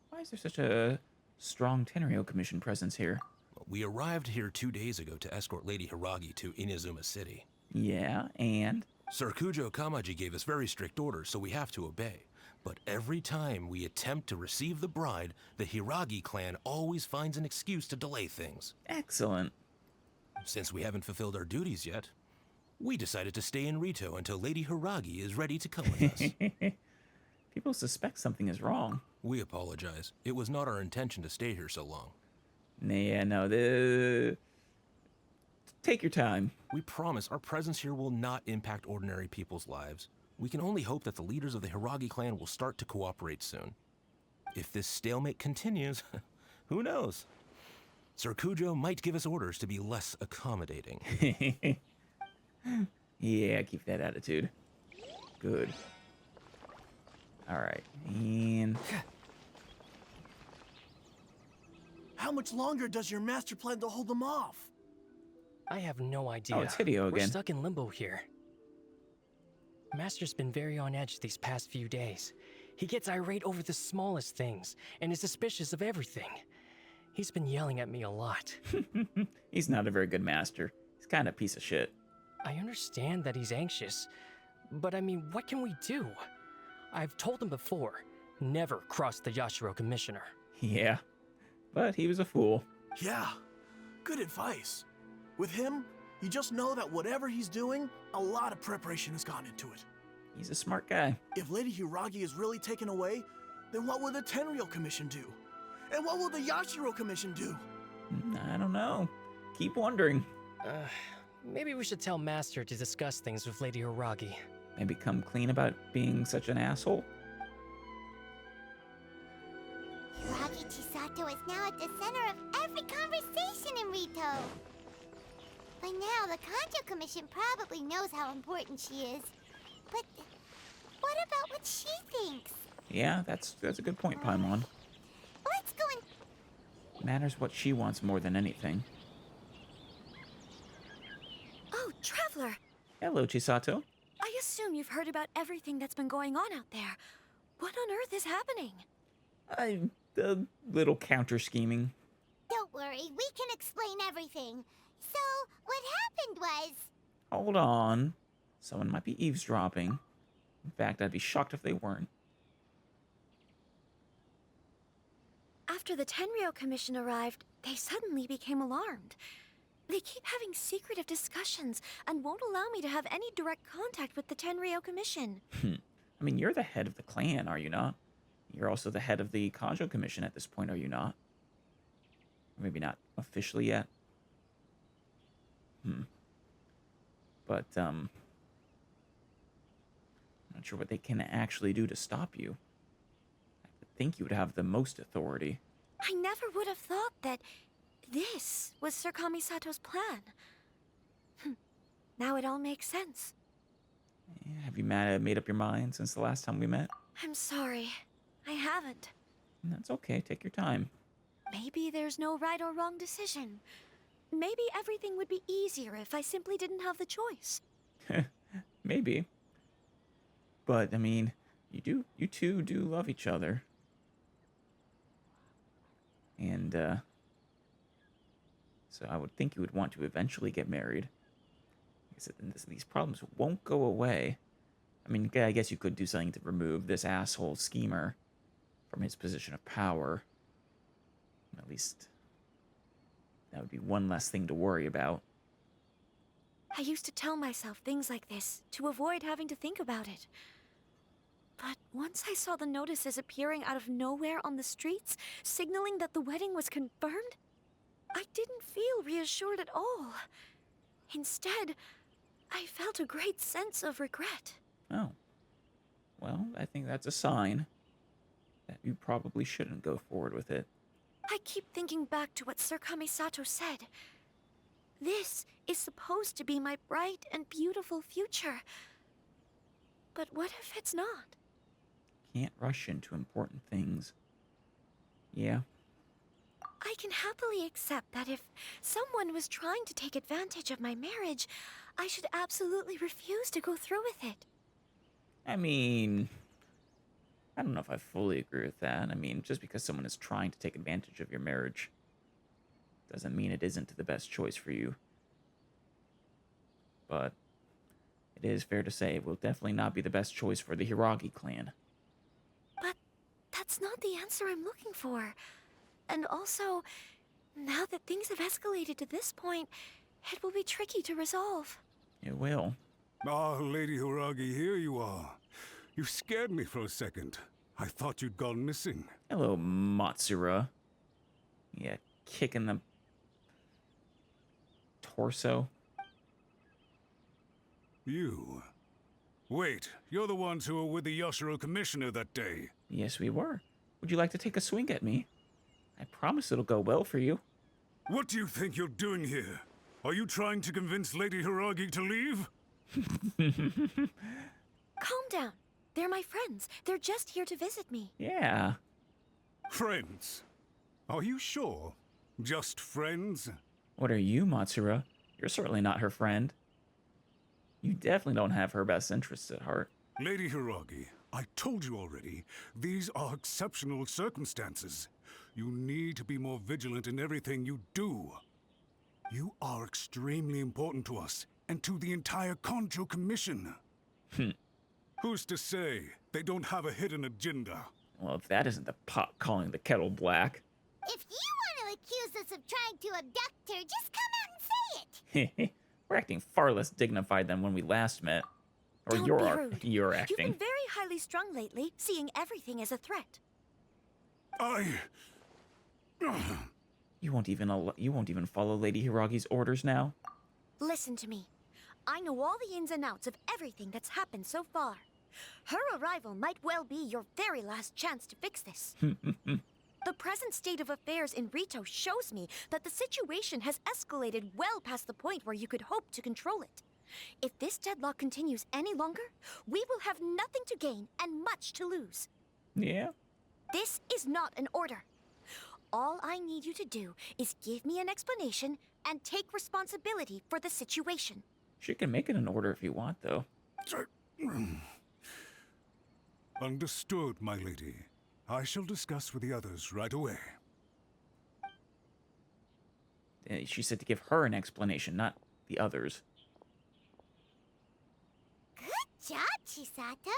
Why is there such a strong Tenryo Commission presence here? We arrived here 2 days ago to escort Lady Hiragi to Inazuma City. Yeah, and? Sir Kujo Kamaji gave us very strict orders, so we have to obey. But every time we attempt to receive the bride, the Hiragi clan always finds an excuse to delay things. Excellent. Since we haven't fulfilled our duties yet, we decided to stay in Rito until Lady Hiragi is ready to come with us. People suspect something is wrong. We apologize. It was not our intention to stay here so long. Yeah, no, take your time. We promise our presence here will not impact ordinary people's lives. We can only hope that the leaders of the Hiragi clan will start to cooperate soon. If this stalemate continues, who knows? Sir Kujo might give us orders to be less accommodating. Yeah, keep that attitude. Good. Alright, and... How much longer does your master plan to hold them off? I have no idea. Oh, it's Hideo We're again. stuck in limbo here. Master's been very on edge these past few days. He gets irate over the smallest things, and is suspicious of everything. He's been yelling at me a lot. He's not a very good master. He's kind of a piece of shit. I understand that he's anxious, but I mean, what can we do? I've told him before, never cross the Yashiro Commissioner. Yeah, but he was a fool. Yeah, good advice. With him, you just know that whatever he's doing, a lot of preparation has gone into it. He's a smart guy. If Lady Hiragi is really taken away, then what will the Tenryo Commission do? And what will the Yashiro Commission do? I don't know. Keep wondering. Maybe we should tell Master to discuss things with Lady Hiragi. Maybe come clean about being such an asshole? Hiragi Chisato is now at the center of every conversation in Rito. By now, the Kanto Commission probably knows how important she is. But what about what she thinks? Yeah, that's a good point, Paimon. Let's go and... Matters what she wants more than anything. Oh, Traveler! Hello, Chisato. I assume you've heard about everything that's been going on out there. What on earth is happening? A little counter-scheming. Don't worry, we can explain everything. So, what happened was... Hold on. Someone might be eavesdropping. In fact, I'd be shocked if they weren't. After the Tenryou Commission arrived, they suddenly became alarmed. They keep having secretive discussions and won't allow me to have any direct contact with the Tenryou Commission. I mean, you're the head of the clan, are you not? You're also the head of the Kanjo Commission at this point, are you not? Or maybe not officially yet. But, I'm not sure what they can actually do to stop you. I would think you would have the most authority. I never would have thought that this was Sir Kamisato's plan. Now it all makes sense. Have you made up your mind since the last time we met? I'm sorry. I haven't. That's okay. Take your time. Maybe there's no right or wrong decision. Maybe everything would be easier if I simply didn't have the choice. Maybe. But, I mean, you two do love each other. And, so I would think you would want to eventually get married. These problems won't go away. I mean, I guess you could do something to remove this asshole schemer from his position of power. At least that would be one less thing to worry about. I used to tell myself things like this to avoid having to think about it. But once I saw the notices appearing out of nowhere on the streets, signaling that the wedding was confirmed, I didn't feel reassured at all. Instead, I felt a great sense of regret. Oh. Well, I think that's a sign that you probably shouldn't go forward with it. I keep thinking back to what Sir Kamisato said. This is supposed to be my bright and beautiful future. But what if it's not? Can't rush into important things. Yeah. I can happily accept that if someone was trying to take advantage of my marriage, I should absolutely refuse to go through with it. I mean, I don't know if I fully agree with that. I mean, just because someone is trying to take advantage of your marriage doesn't mean it isn't the best choice for you. But it is fair to say it will definitely not be the best choice for the Hiragi clan. But that's not the answer I'm looking for. And also, now that things have escalated to this point, it will be tricky to resolve. It will. Ah, Lady Hiragi, here you are. You scared me for a second. I thought you'd gone missing. Hello, Matsura. Yeah, kicking the torso. You? Wait, you're the ones who were with the Yoshiro Commissioner that day. Yes, we were. Would you like to take a swing at me? I promise it'll go well for you. What do you think you're doing here? Are you trying to convince Lady Hiragi to leave? Calm down. They're my friends. They're just here to visit me. Yeah. Friends? Are you sure? Just friends? What are you, Matsura? You're certainly not her friend. You definitely don't have her best interests at heart. Lady Hiragi, I told you already, these are exceptional circumstances. You need to be more vigilant in everything you do. You are extremely important to us, and to the entire Kanjo Commission. Who's to say they don't have a hidden agenda? Well, if that isn't the pot calling the kettle black. If you want to accuse us of trying to abduct her, just come out and say it! We're acting far less dignified than when we last met. Or Don't you're be rude. You're acting. You've been very highly strung lately, seeing everything as a threat. You won't even follow Lady Hiragi's orders now? Listen to me. I know all the ins and outs of everything that's happened so far. Her arrival might well be your very last chance to fix this. The present state of affairs in Rito shows me that the situation has escalated well past the point where you could hope to control it. If this deadlock continues any longer, we will have nothing to gain and much to lose. Yeah. This is not an order. All I need you to do is give me an explanation and take responsibility for the situation. She can make it an order if you want, though. Understood, my lady. I shall discuss with the others right away. She said to give her an explanation, not the others. Good job, Chisato.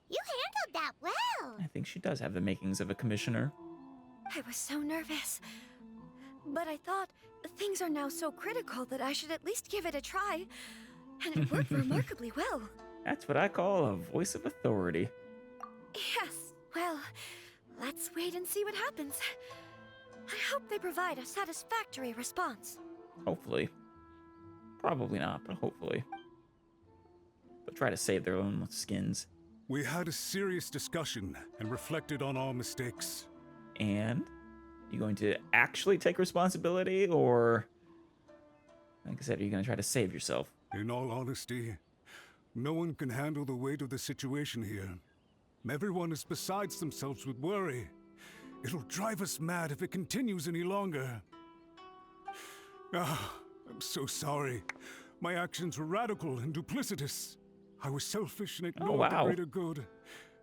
You handled that well. I think she does have the makings of a commissioner. I was so nervous. But I thought things are now so critical that I should at least give it a try. And it worked remarkably well. That's what I call a voice of authority. Yes, well, let's wait and see what happens. I hope they provide a satisfactory response. Hopefully. Probably not, but hopefully. They'll try to save their own skins. We had a serious discussion and reflected on our mistakes. And? You going to actually take responsibility, or... Like I said, are you going to try to save yourself? In all honesty, no one can handle the weight of the situation here. Everyone is besides themselves with worry. It'll drive us mad if it continues any longer. I'm so sorry. My actions were radical and duplicitous. I was selfish and ignored the greater good.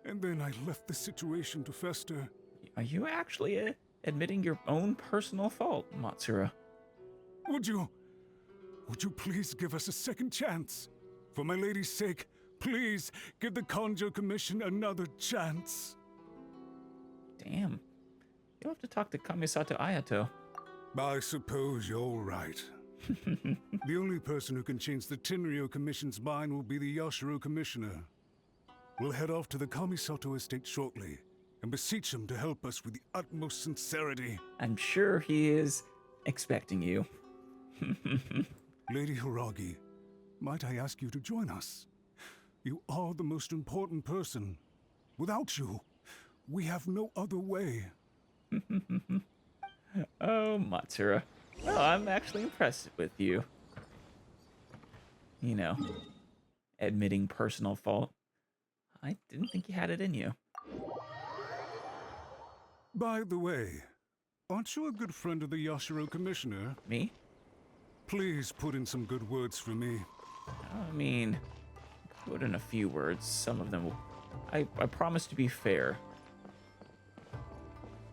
And then I left the situation to fester. Are you actually admitting your own personal fault, Matsura? Would you please give us a second chance? For my lady's sake, please give the Kanjo Commission another chance. Damn. You'll have to talk to Kamisato Ayato. I suppose you're right. The only person who can change the Tenryo Commission's mind will be the Yashiro Commissioner. We'll head off to the Kamisato estate shortly and beseech him to help us with the utmost sincerity. I'm sure he is expecting you. Lady Hiragi, might I ask you to join us? You are the most important person. Without you, we have no other way. Oh, Matsura. Well, I'm actually impressed with you. You know, admitting personal fault. I didn't think you had it in you. By the way, aren't you a good friend of the Yashiro Commissioner? Me? Please put in some good words for me. I mean, put in a few words. Some of them will... I promise to be fair.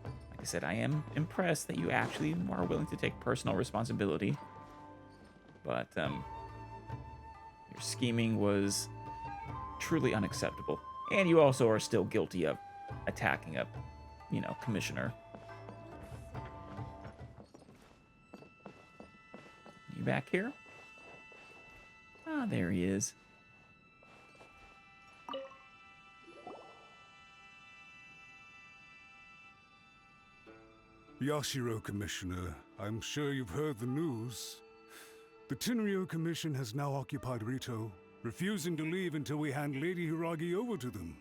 Like I said, I am impressed that you actually are willing to take personal responsibility. But, your scheming was truly unacceptable. And you also are still guilty of attacking a, commissioner. You back here? Ah, there he is. Yashiro Commissioner, I'm sure you've heard the news. The Tenryo Commission has now occupied Rito, refusing to leave until we hand Lady Hiragi over to them.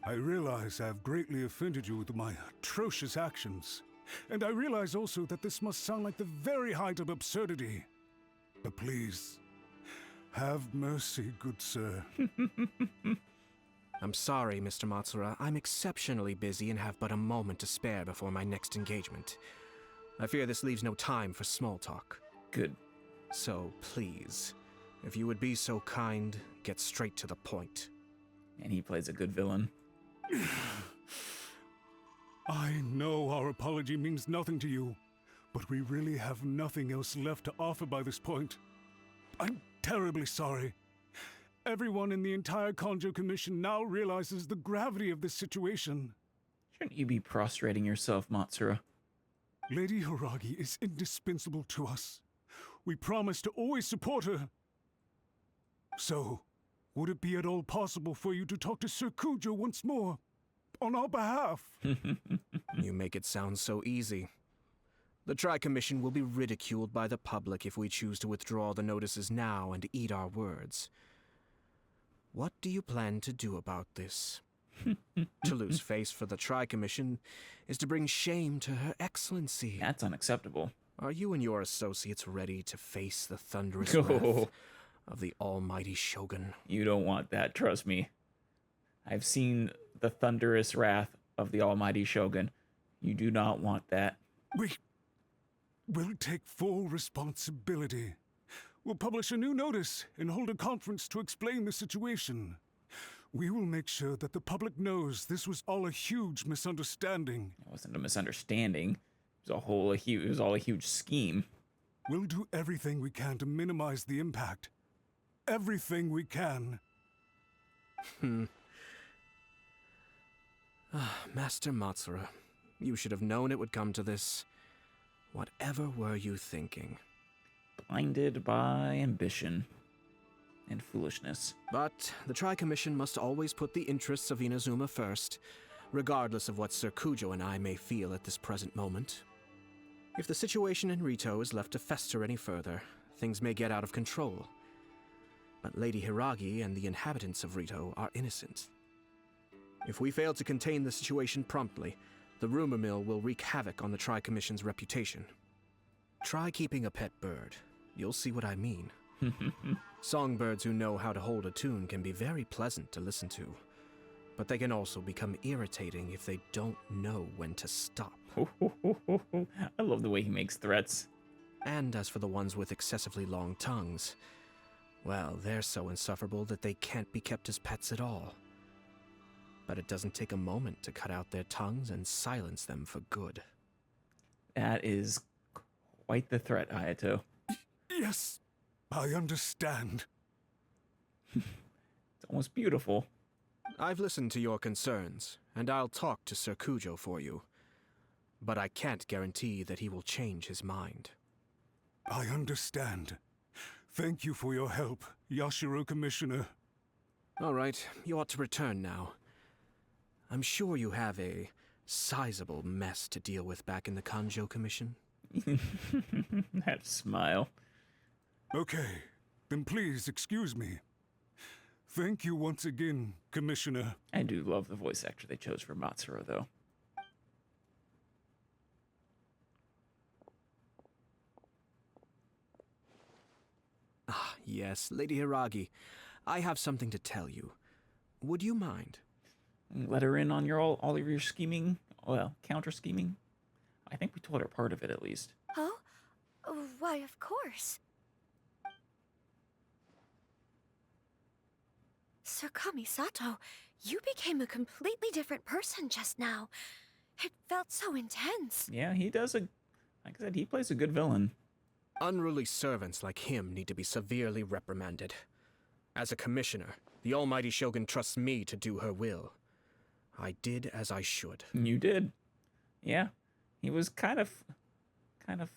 I realize I have greatly offended you with my atrocious actions. And I realize also that this must sound like the very height of absurdity. But please, have mercy, good sir. I'm sorry, Mr. Matsura. I'm exceptionally busy and have but a moment to spare before my next engagement. I fear this leaves no time for small talk. Good. So please, if you would be so kind, get straight to the point. And he plays a good villain. I know our apology means nothing to you, but we really have nothing else left to offer by this point. I'm terribly sorry. Everyone in the entire Kanjo Commission now realizes the gravity of this situation. Shouldn't you be prostrating yourself, Matsura? Lady Hiragi is indispensable to us. We promise to always support her. So, would it be at all possible for you to talk to Sir Kujo once more? On our behalf. You make it sound so easy. The Tri-Commission will be ridiculed by the public if we choose to withdraw the notices now and eat our words. What do you plan to do about this? To lose face for the Tri-Commission is to bring shame to Her Excellency. That's unacceptable. Are you and your associates ready to face the thunderous wrath of the almighty Shogun? You don't want that, trust me. I've seen the thunderous wrath of the almighty Shogun. You do not want that. We'll take full responsibility. We'll publish a new notice and hold a conference to explain the situation. We will make sure that the public knows this was all a huge misunderstanding. It wasn't a misunderstanding. It was all a huge scheme. We'll do everything we can to minimize the impact. Everything we can. Master Matsura, you should have known it would come to this. Whatever were you thinking? Blinded by ambition and foolishness. But the Tri-Commission must always put the interests of Inazuma first, regardless of what Sir Kujo and I may feel at this present moment. If the situation in Rito is left to fester any further, things may get out of control. But Lady Hiragi and the inhabitants of Rito are innocent. If we fail to contain the situation promptly, the rumor mill will wreak havoc on the Tri-Commission's reputation. Try keeping a pet bird. You'll see what I mean. Songbirds who know how to hold a tune can be very pleasant to listen to, but they can also become irritating if they don't know when to stop. I love the way he makes threats. And as for the ones with excessively long tongues, well, they're so insufferable that they can't be kept as pets at all. But it doesn't take a moment to cut out their tongues and silence them for good. That is quite the threat, Hayato. Yes, I understand. It's almost beautiful. I've listened to your concerns, and I'll talk to Sir Kujo for you. But I can't guarantee that he will change his mind. I understand. Thank you for your help, Yashiro Commissioner. All right, you ought to return now. I'm sure you have a sizable mess to deal with back in the Kanjo Commission. That smile. Okay, then please excuse me. Thank you once again, Commissioner. I do love the voice actor they chose for Matsura, though. Ah, yes, Lady Hiragi. I have something to tell you. Would you mind? Let her in on all of your scheming, well, counter-scheming? I think we told her part of it, at least. Oh? Why, of course. Sir Kamisato, you became a completely different person just now. It felt so intense. Yeah, he does like I said, he plays a good villain. Unruly servants like him need to be severely reprimanded. As a commissioner, the almighty Shogun trusts me to do her will. I did as I should. You did. Yeah. He was kind of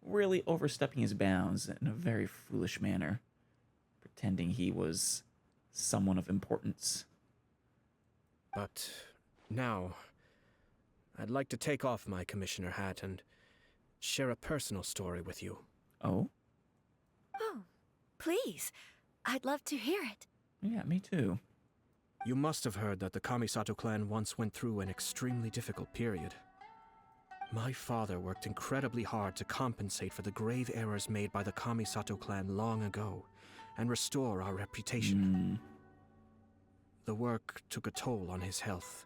really overstepping his bounds in a very foolish manner, pretending he was someone of importance. But now, I'd like to take off my commissioner hat and share a personal story with you. Oh? Oh, please. I'd love to hear it. Yeah, me too. You must have heard that the Kamisato clan once went through an extremely difficult period. My father worked incredibly hard to compensate for the grave errors made by the Kamisato clan long ago and restore our reputation. The work took a toll on his health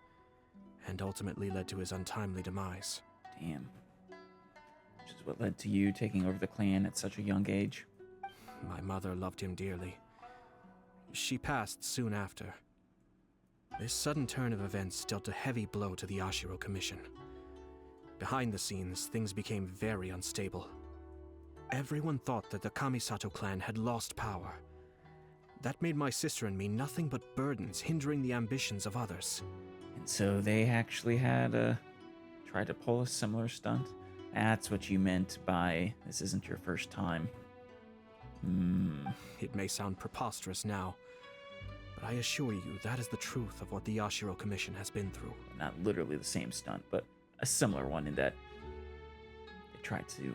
and ultimately led to his untimely demise. Damn. Which is what led to you taking over the clan at such a young age. My mother loved him dearly. She passed soon after. This sudden turn of events dealt a heavy blow to the Yashiro Commission. Behind the scenes, things became very unstable. Everyone thought that the Kamisato clan had lost power. That made my sister and me nothing but burdens, hindering the ambitions of others. And so they actually had tried to pull a similar stunt? That's what you meant by, this isn't your first time. It may sound preposterous now, but I assure you that is the truth of what the Yashiro Commission has been through. Not literally the same stunt, but a similar one in that they try to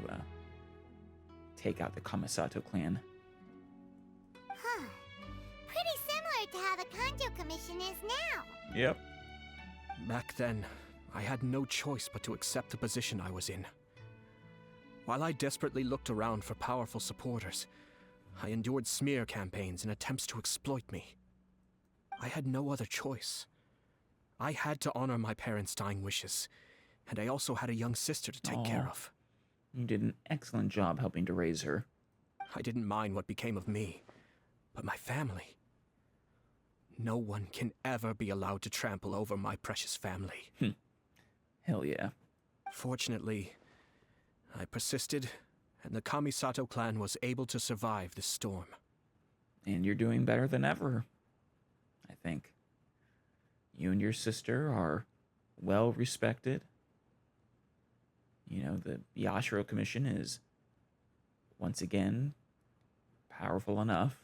take out the Kamisato clan. Huh. Pretty similar to how the Kanjo Commission is now. Yep. Back then, I had no choice but to accept the position I was in. While I desperately looked around for powerful supporters, I endured smear campaigns and attempts to exploit me. I had no other choice. I had to honor my parents' dying wishes, and I also had a young sister to take care of. You did an excellent job helping to raise her. I didn't mind what became of me, but my family. No one can ever be allowed to trample over my precious family. Hell yeah. Fortunately, I persisted, and the Kamisato clan was able to survive the storm. And you're doing better than ever, I think. You and your sister are well respected. You know, the Yashiro Commission is, once again, powerful enough.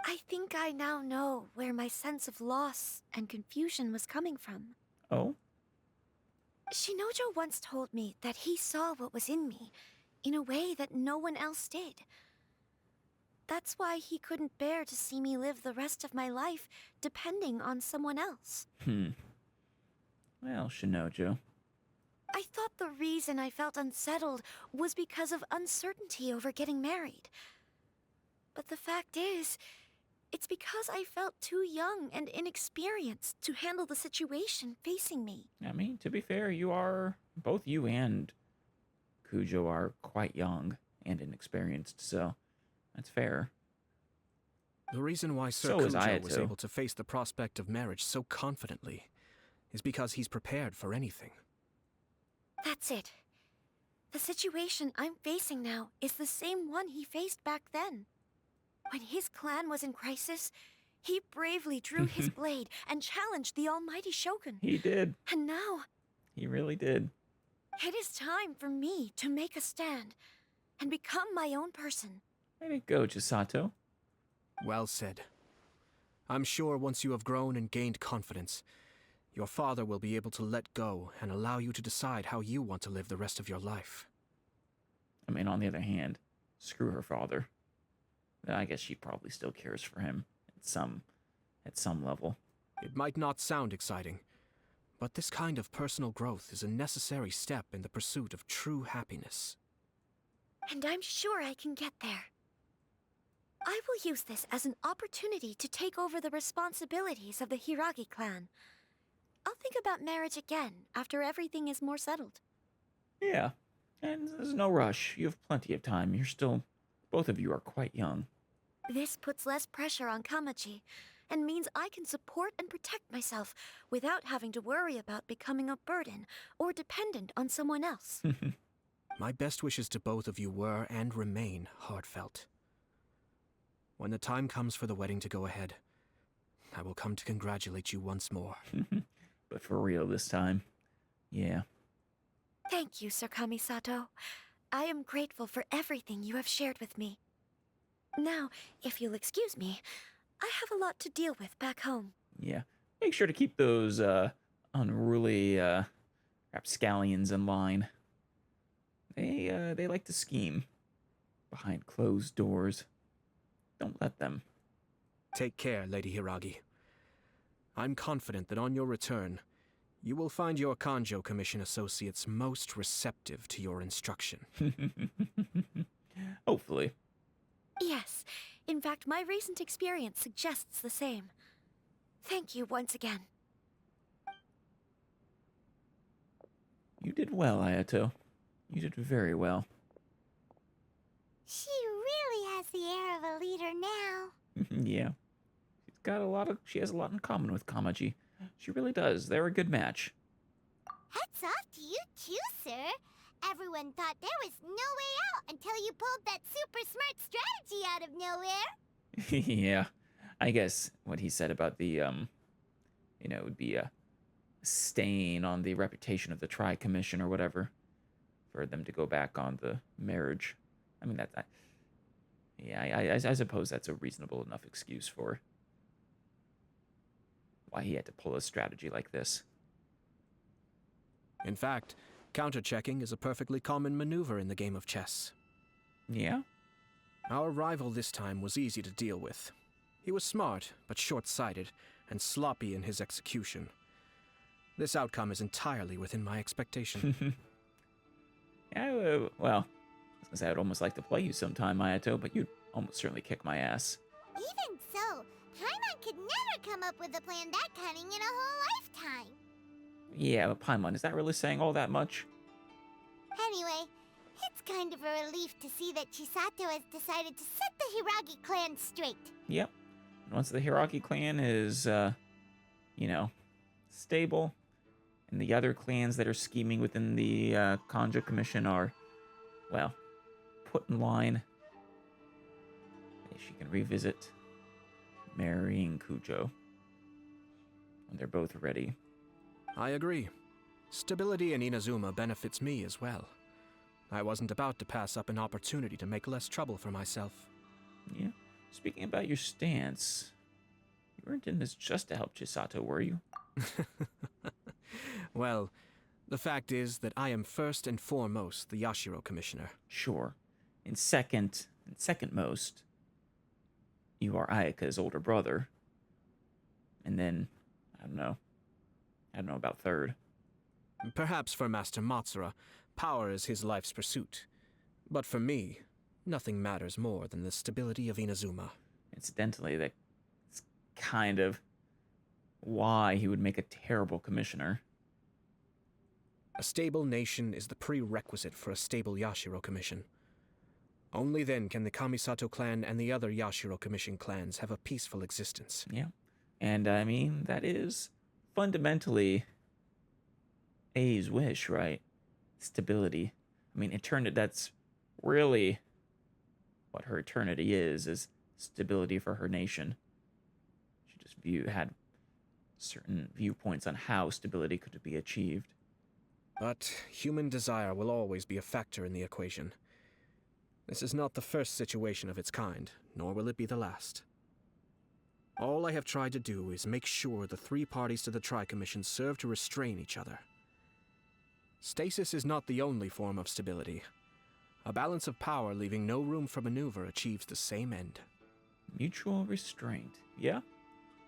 I think I now know where my sense of loss and confusion was coming from. Oh? Shinojo once told me that he saw what was in me in a way that no one else did. That's why he couldn't bear to see me live the rest of my life depending on someone else. Well, Shinojo. I thought the reason I felt unsettled was because of uncertainty over getting married. But the fact is, it's because I felt too young and inexperienced to handle the situation facing me. I mean, to be fair, both you and Kujo are quite young and inexperienced, so that's fair. The reason why Sir So is Kujo was Ayato. able to face the prospect of marriage so confidently is because he's prepared for anything. That's it. The situation I'm facing now is the same one he faced back then. When his clan was in crisis, he bravely drew his blade and challenged the almighty Shogun. He did. And now, He really did. it is time for me to make a stand and become my own person. Way to go, Chisato. Well said. I'm sure once you have grown and gained confidence, your father will be able to let go and allow you to decide how you want to live the rest of your life. I mean, on the other hand, screw her father. I guess she probably still cares for him at some level. It might not sound exciting, but this kind of personal growth is a necessary step in the pursuit of true happiness. And I'm sure I can get there. I will use this as an opportunity to take over the responsibilities of the Hiragi clan. I'll think about marriage again after everything is more settled. Yeah, and there's no rush. You have plenty of time. Both of you are quite young. This puts less pressure on Kamachi, and means I can support and protect myself without having to worry about becoming a burden or dependent on someone else. My best wishes to both of you were and remain heartfelt. When the time comes for the wedding to go ahead, I will come to congratulate you once more. But for real this time. Yeah. Thank you, Sir Kamisato. I am grateful for everything you have shared with me. Now, if you'll excuse me, I have a lot to deal with back home. Yeah. Make sure to keep those unruly rapscallions in line. They like to scheme behind closed doors. Don't let them. Take care, Lady Hiragi. I'm confident that on your return, you will find your Kanjo Commission associates most receptive to your instruction. Hopefully. Yes, in fact, my recent experience suggests the same. Thank you once again. You did well, Ayato. You did very well. She really has the air of a leader now. Yeah. She has a lot in common with Kamaji. She really does. They're a good match. Hats off to you too, sir. Everyone thought there was no way out until you pulled that super smart strategy out of nowhere. Yeah. I guess what he said about the, it would be a stain on the reputation of the Tri-Commission or whatever for them to go back on the marriage. I mean, I suppose that's a reasonable enough excuse for why he had to pull a strategy like this. In fact, Counter-checking is a perfectly common maneuver in the game of chess. Yeah? Our rival this time was easy to deal with. He was smart, but short-sighted, and sloppy in his execution. This outcome is entirely within my expectation. Yeah, well, I was gonna say I'd almost like to play you sometime, Mayato, but you'd almost certainly kick my ass. Even so, Paimon could never come up with a plan that cunning in a whole lifetime. Yeah, but Paimon, is that really saying all that much? Anyway, it's kind of a relief to see that Chisato has decided to set the Hiragi clan straight. Yep. And once the Hiragi clan is, stable, and the other clans that are scheming within the Kanjo Commission are, well, put in line, she can revisit marrying Kujo when they're both ready. I agree. Stability in Inazuma benefits me as well. I wasn't about to pass up an opportunity to make less trouble for myself. Yeah. Speaking about your stance, you weren't in this just to help Chisato, were you? Well, the fact is that I am first and foremost the Yashiro Commissioner. Sure. And second most, you are Ayaka's older brother. And then, I don't know about third. Perhaps for Master Matsura, power is his life's pursuit. But for me, nothing matters more than the stability of Inazuma. Incidentally, that's kind of why he would make a terrible commissioner. A stable nation is the prerequisite for a stable Yashiro Commission. Only then can the Kamisato clan and the other Yashiro Commission clans have a peaceful existence. Yeah. And I mean, that is fundamentally A's wish, right? Stability. I mean, that's really what her eternity is stability for her nation. She just had certain viewpoints on how stability could be achieved. But human desire will always be a factor in the equation. This is not the first situation of its kind, nor will it be the last. All I have tried to do is make sure the three parties to the Tri-Commission serve to restrain each other. Stasis is not the only form of stability. A balance of power leaving no room for maneuver achieves the same end. Mutual restraint. Yeah.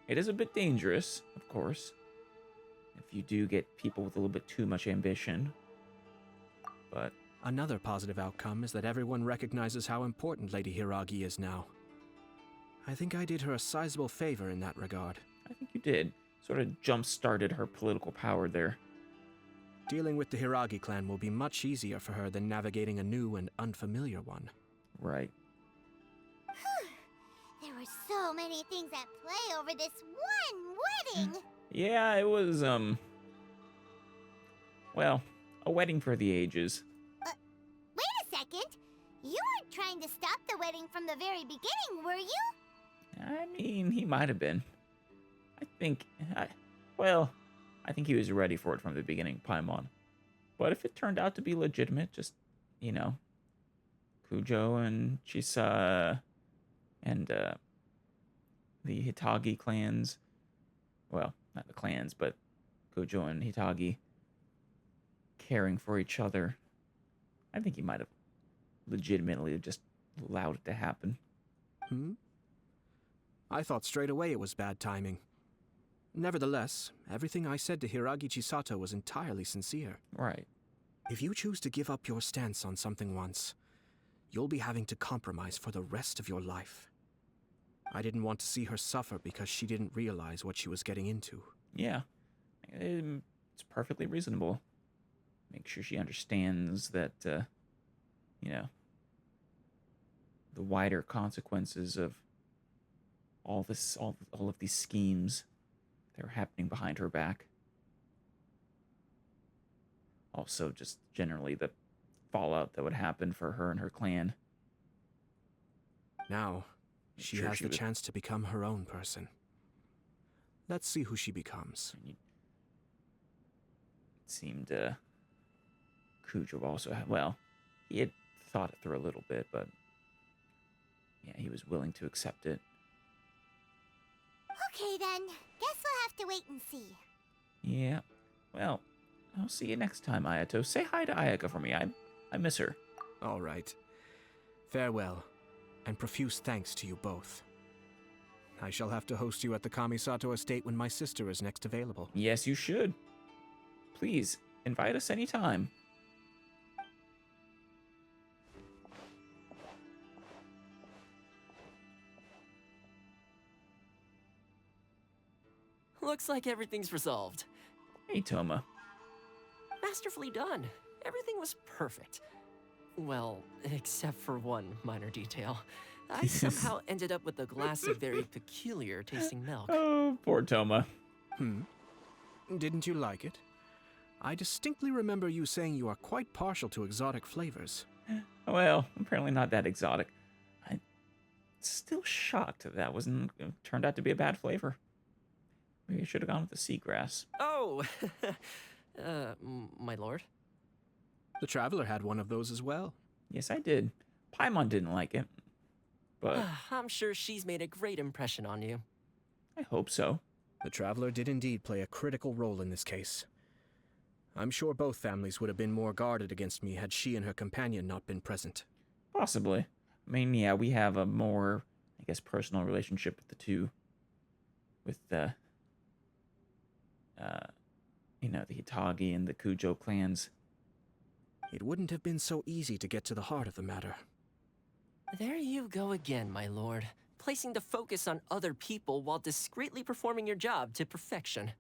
It is a bit dangerous, of course, if you do get people with a little bit too much ambition. But another positive outcome is that everyone recognizes how important Lady Hiragi is now. I think I did her a sizable favor in that regard. I think you did. Sort of jump-started her political power there. Dealing with the Hiragi clan will be much easier for her than navigating a new and unfamiliar one. Right. There were so many things at play over this one wedding. Yeah, it was, well, a wedding for the ages. Wait a second. You weren't trying to stop the wedding from the very beginning, were you? I mean, he might have been. I think he was ready for it from the beginning, Paimon. But if it turned out to be legitimate, just, Kujo and Chisa and the Hitagi clans, well, not the clans, but Kujo and Hitagi caring for each other, I think he might have legitimately just allowed it to happen. I thought straight away it was bad timing. Nevertheless, everything I said to Hiragi Chisato was entirely sincere. Right. If you choose to give up your stance on something once, you'll be having to compromise for the rest of your life. I didn't want to see her suffer because she didn't realize what she was getting into. Yeah. It's perfectly reasonable. Make sure she understands that, the wider consequences of all of these schemes that are happening behind her back. Also, just generally the fallout that would happen for her and her clan. Now, she has the chance to become her own person. Let's see who she becomes. It seemed, Kujo also had, he had thought it through a little bit, but yeah, he was willing to accept it. Okay then, guess we'll have to wait and see. Yeah, well, I'll see you next time, Ayato. Say hi to Ayaka for me. I miss her. All right. Farewell, and profuse thanks to you both. I shall have to host you at the Kamisato estate when my sister is next available. Yes, you should. Please, invite us anytime. Looks like everything's resolved. Hey, Toma. Masterfully done. Everything was perfect. Well, except for one minor detail. I somehow ended up with a glass of very peculiar tasting milk. Oh, poor Toma. Didn't you like it? I distinctly remember you saying you are quite partial to exotic flavors. Well, apparently not that exotic. I'm still shocked that wasn't turned out to be a bad flavor. Maybe I should have gone with the seagrass. Oh, my lord. The Traveler had one of those as well. Yes, I did. Paimon didn't like it, but I'm sure she's made a great impression on you. I hope so. The Traveler did indeed play a critical role in this case. I'm sure both families would have been more guarded against me had she and her companion not been present. Possibly. I mean, yeah, we have a more, I guess, personal relationship with the two. With the, the Hitagi and the Kujo clans. It wouldn't have been so easy to get to the heart of the matter. There you go again, my lord. Placing the focus on other people while discreetly performing your job to perfection.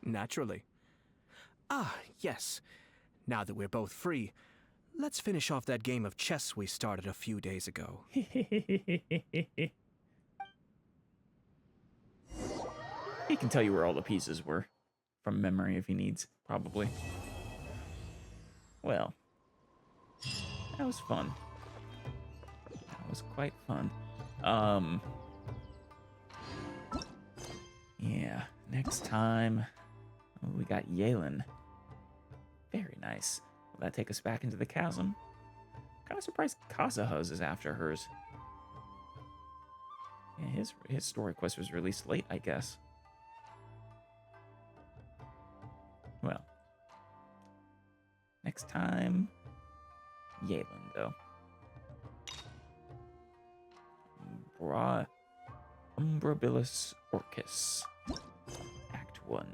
Naturally. Ah, yes. Now that we're both free, let's finish off that game of chess we started a few days ago. He can tell you where all the pieces were. From memory if he needs, probably. Well. That was fun. That was quite fun. Yeah, next time we got Yalen. Very nice. Will that take us back into the chasm? Kind of surprised Kazuha's is after hers. Yeah, his story quest was released late, I guess. Well, next time, Yalen, though. Umbrabilis Orcus, Act 1.